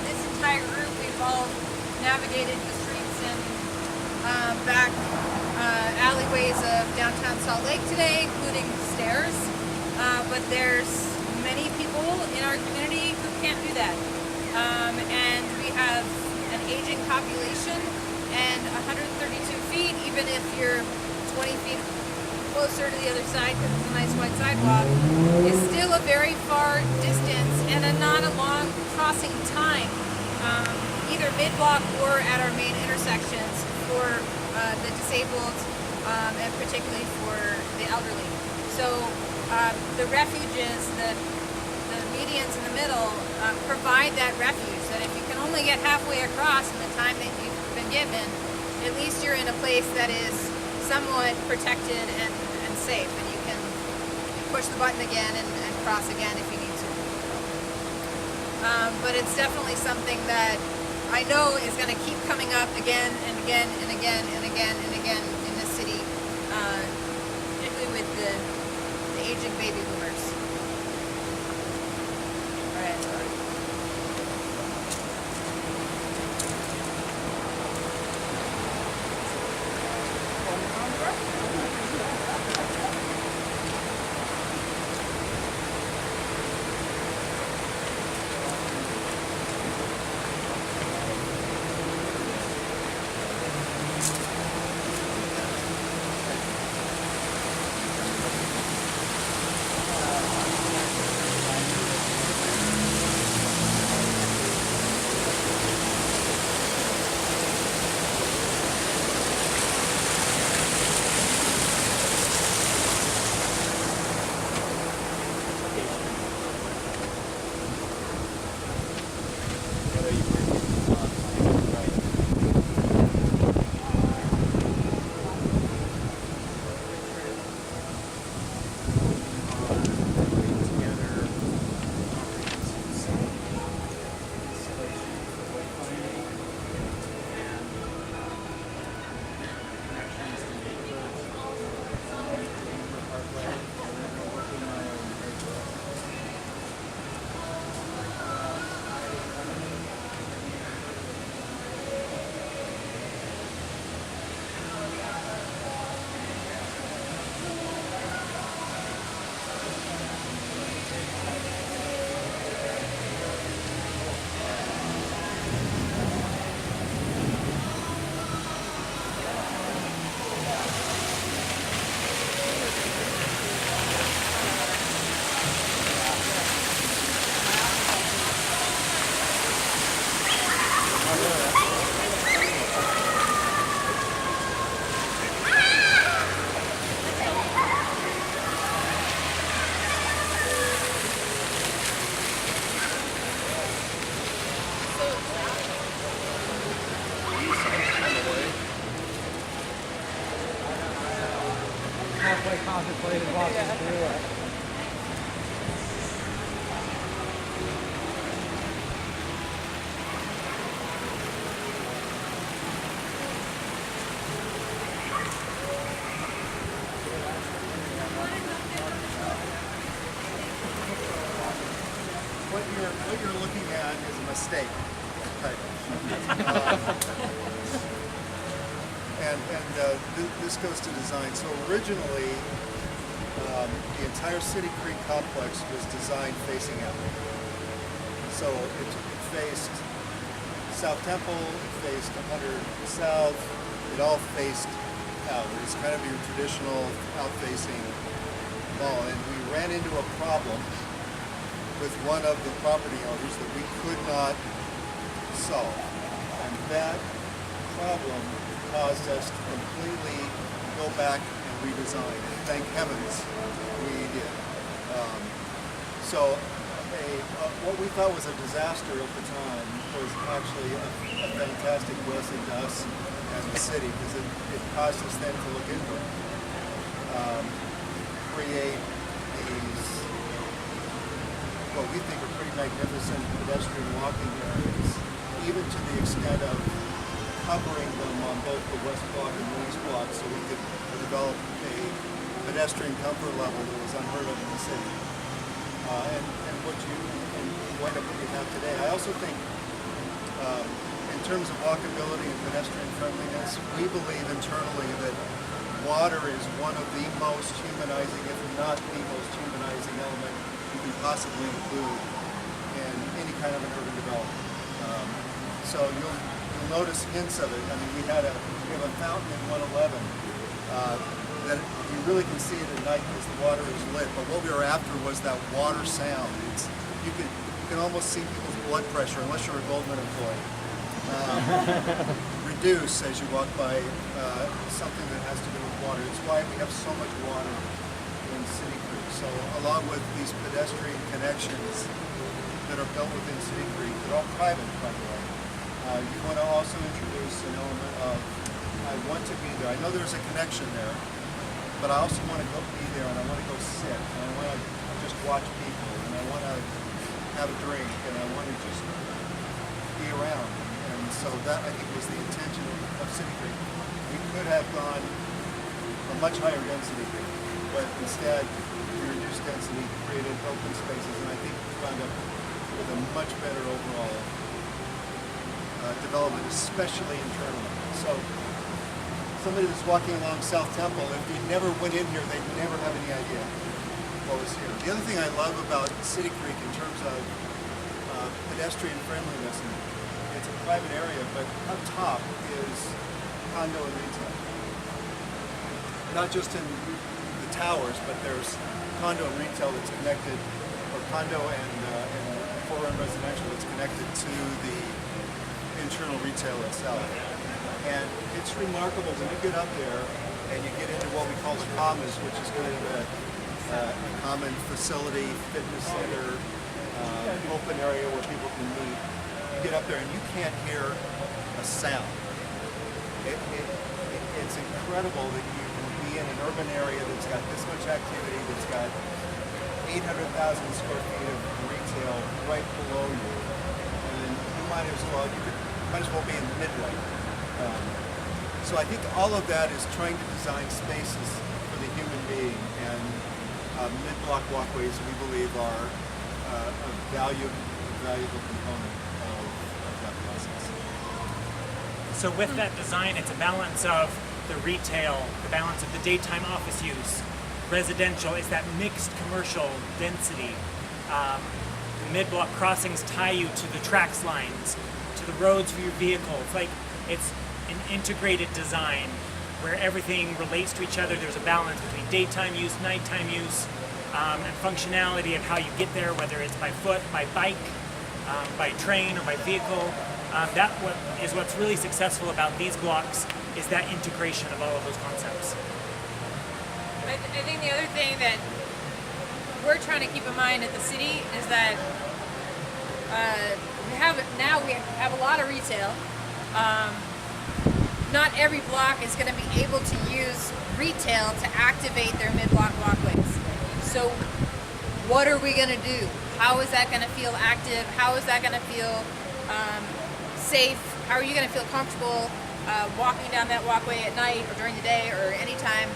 this entire group, we've all navigated the streets and back alleyways of downtown Salt Lake today, including stairs. But there's many people in our community who can't do that. And we have an aging population, and 132 feet, even if you're 20 feet closer to the other side because it's a nice wide sidewalk, is still a very far distance and not a long crossing time, either mid-block or at our main intersections for the disabled and particularly for the elderly. So the refuges, the medians in the middle provide that refuge, that if you can only get halfway across in the time that you've been given, at least you're in a place that is somewhat protected and safe, and you can push the button again and cross again if you need to. But it's definitely something that I know is going to keep coming up again and again and again and again and again in this city, particularly with the aging baby boomers. All right. Contemplated walking through it. What you're looking at is a mistake. And this goes to design. So originally, the entire City Creek complex was designed facing out. So it faced South Temple, it faced 100 South, it all faced out. It was kind of your traditional out-facing mall, and we ran into a problem with one of the property owners that we could not solve. And that problem caused us to completely go back and redesign. And thank heavens we did. What we thought was a disaster at the time was actually a fantastic blessing to us and the city, because it caused us then to look into it. Create these, what we think are pretty magnificent pedestrian walking areas, even to the extent of covering them on both the west block and the east block, so we could develop a pedestrian comfort level that was unheard of in the city. And what you wind up what you have today. I also think, in terms of walkability and pedestrian friendliness, we believe internally that water is one of the most humanizing, if not the most humanizing element you can possibly include in any kind of an urban development. So you'll notice hints of it. I mean, we have a fountain in 111 that you really can see it at night because the water is lit. But what we were after was that water sound. You can almost see people's blood pressure, unless you're a Goldman employee, reduce as you walk by something that has to do with water. It's why we have so much water in City Creek. So along with these pedestrian connections that are built within City Creek, they're all private, by the way. You want to also introduce an element of, I want to be there. I know there's a connection there, but I also want to go be there, and I want to go sit, and I want to just watch people, and I want to have a drink, and I want to just be around. And so that, I think, was the intention of City Creek. We could have gone a much higher density, but instead we reduced density, created open spaces, and I think we wound up with a much better overall development, especially internally. So somebody that's walking along South Temple, if they never went in here, they'd never have any idea what was here. The other thing I love about City Creek in terms of pedestrian friendliness, and it's a private area, but up top is condo and retail. Not just in the towers, but there's condo and retail that's connected, or condo and for-rent residential that's connected to the internal retail itself. And it's remarkable when you get up there and you get into what we call the commons, which is kind of a common facility, fitness center, open area where people can meet. You get up there and you can't hear a sound. It's incredible that you can be in an urban area that's got this much activity, that's got 800,000 square feet of retail right below you, and then you might as well be in Midway. So I think all of that is trying to design spaces for the human being, and mid-block walkways, we believe, are a valuable component of that process. So with that design, it's a balance of the retail, the balance of the daytime office use, residential, is that mixed commercial density. The mid-block crossings tie you to the tracks lines, to the roads for your vehicles. Like, it's an integrated design where everything relates to each other. There's a balance between daytime use, nighttime use, and functionality of how you get there, whether it's by foot, by bike, by train, or by vehicle. Is what's really successful about these blocks, is that integration of all of those concepts. I think the other thing that we're trying to keep in mind at the city is that we have a lot of retail. Not every block is going to be able to use retail to activate their mid-block walkways. So what are we going to do? How is that going to feel active? How is that going to feel safe? How are you going to feel comfortable walking down that walkway at night or during the day or anytime?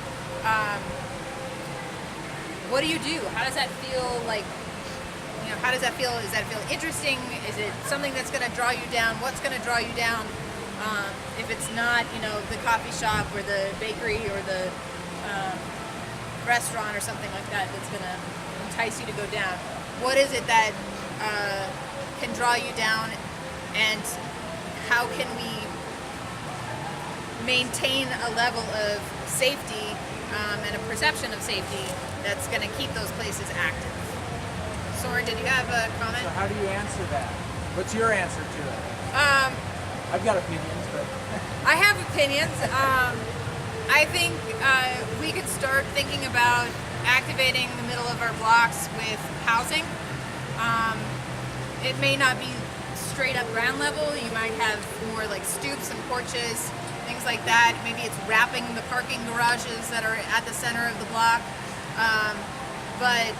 What do you do? How does that feel like? How does that feel? Does that feel interesting? Is it something that's going to draw you down? What's going to draw you down? If it's not, the coffee shop or the bakery or the restaurant or something like that that's going to entice you to go down. What is it that can draw you down, and how can we maintain a level of safety and a perception of safety that's going to keep those places active? Soren, did you have a comment? So how do you answer that? What's your answer to it? I've got opinions, but I have opinions. I think we could start thinking about activating the middle of our blocks with housing. It may not be straight up ground level. You might have more like stoops and porches, things like that. Maybe it's wrapping the parking garages that are at the center of the block. But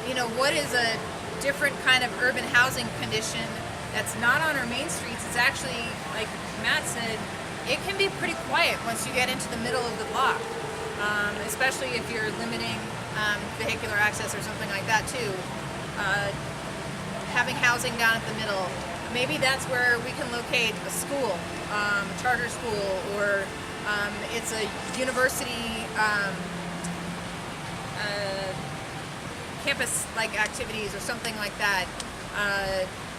you know, what is a different kind of urban housing condition that's not on our main streets? It's actually, like Matt said, it can be pretty quiet once you get into the middle of the block, especially if you're limiting vehicular access or something like that too. Having housing down at the middle, maybe that's where we can locate a school, a charter school, or it's a university campus-like activities or something like that.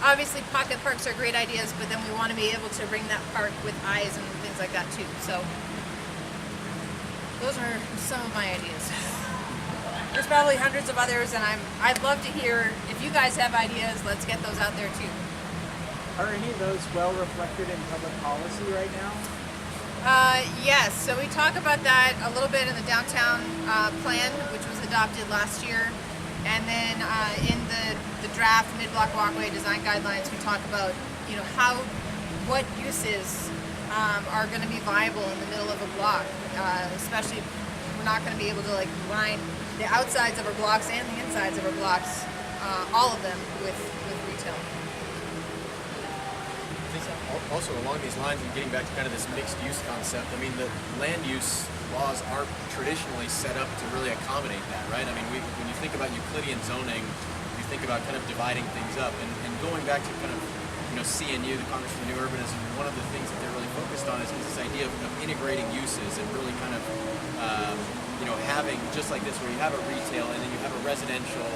Obviously, pocket parks are great ideas, but then we want to be able to ring that park with eyes and things like that too. So those are some of my ideas. There's probably hundreds of others, and I'd love to hear if you guys have ideas. Let's get those out there too. are any of those well reflected in public policy right now? Yes, so we talk about that a little bit in the downtown plan, which was adopted last year. And then in the draft mid-block walkway design guidelines, we talk about, you know, what uses are going to be viable in the middle of a block, especially if we're not going to be able to like line the outsides of our blocks and the insides of our blocks, all of them with retail. I think also along these lines, and getting back to kind of this mixed use concept, I mean, the land use laws aren't traditionally set up to really accommodate that, right? I mean, when you think about Euclidean zoning, you think about kind of dividing things up, and going back to kind of, you know, CNU, the Congress for New Urbanism, one of the things that they're really focused on is this idea of integrating uses and really kind of, you know, having, just like this, where you have a retail and then you have a residential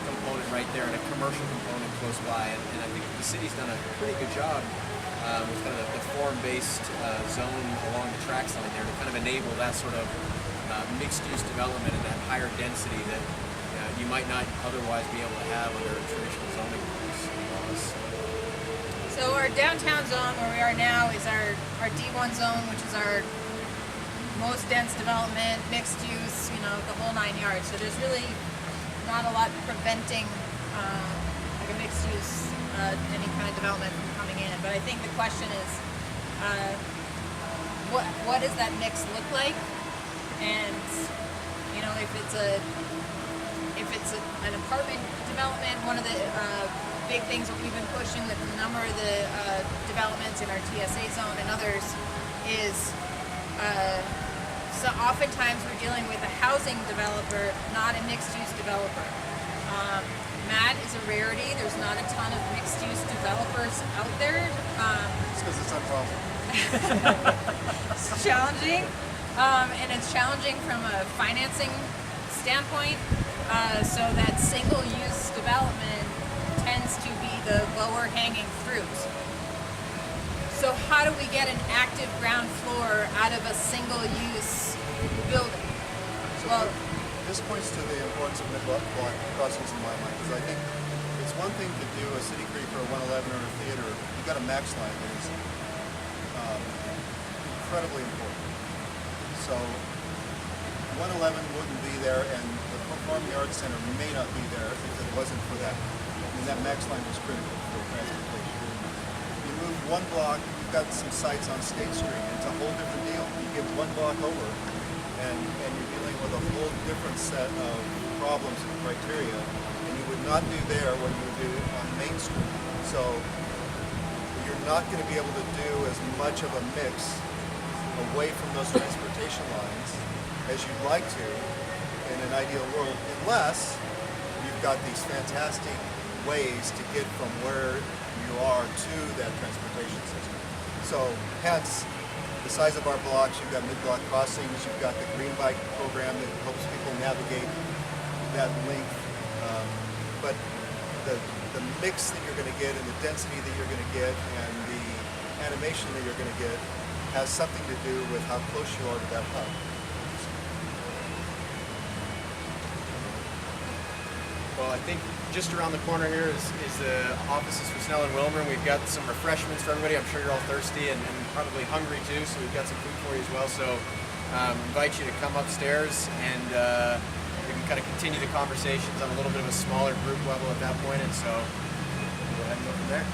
component right there and a commercial component close by, and I think the city's done a pretty good job with kind of the form-based zone along the tracks line there to kind of enable that sort of mixed-use development and that higher density that you might not otherwise be able to have under traditional zoning laws. So our downtown zone, where we are now, is our D1 zone, which is our most dense development, mixed use, you know, the whole 9 yards. So there's really not a lot preventing like a mixed use, any kind of development from coming in. But I think the question is, what does that mix look like? And you know, if it's an apartment development, one of the big things that we've been pushing with a number of the developments in our TSA zone and others is so oftentimes we're dealing with a housing developer, not a mixed-use developer. Matt is a rarity. There's not a ton of mixed-use developers out there. It's because it's unprofitable. It's challenging, and it's challenging from a financing standpoint. So that single-use development tends to be the lower-hanging fruit. So how do we get an active ground floor out of a single-use building? Well, This points to the importance of mid-block crossings in my mind, because I think it's one thing to do a city creek or a 111 or a theater. You've got a max line that is incredibly important. So 111 wouldn't be there, and the Performing Arts Center may not be there if it wasn't for that. I mean, that max line was critical for transportation. You move one block, you've got some sites on State Street. It's a whole different deal. You give one block over, and you're dealing with a whole different set of problems and criteria, and you would not do there what you would do on Main Street. So you're not going to be able to do as much of a mix away from those transportation lines as you'd like to in an ideal world, unless you've got these fantastic ways to get from where you are to that transportation system. So hence, the size of our blocks. You've got mid-block crossings. You've got the green bike program that helps people navigate that length. But the mix that you're going to get and the density that you're going to get and the animation that you're going to get has something to do with how close you are to that hub. Well, I think just around the corner here is the offices for Snell and Wilmer. We've got some refreshments for everybody. I'm sure you're all thirsty and probably hungry too, so we've got some food for you as well. So invite you to come upstairs and we can kind of continue the conversations on a little bit of a smaller group level at that point. And so we'll go ahead and go from there.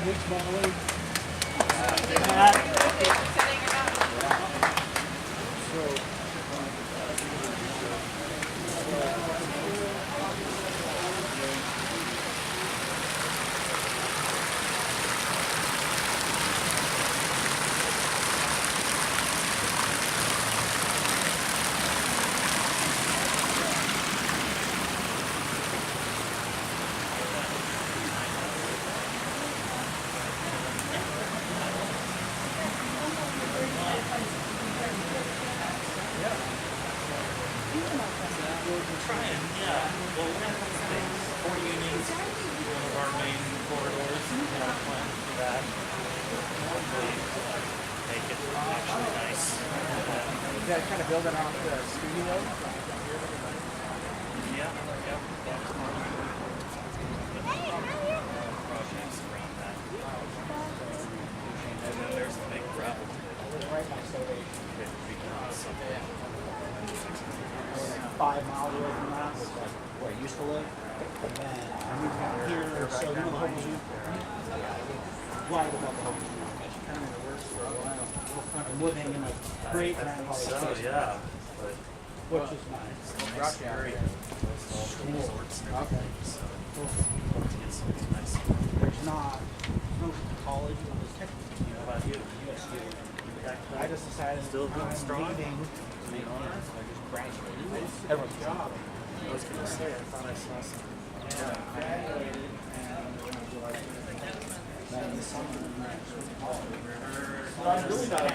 Thanks, Molly. That kind of building off the studio. Yeah. And then there's a big gravel pit. Right next to it. Because 5 miles away from that, which is like where I used to live. And then I moved down here, so you know the Hope Zoo? Right above the Hope Zoo. Kind of in the works for a while. I'm living in a great grandfather's place. yeah. Which is nice. That's great. Okay. There's not no college or technical. How about you? I just decided Still going strong? leaving. I just graduated. Everyone's job. I was going to say, I thought I saw some. I graduated and then the summer. So I'm really not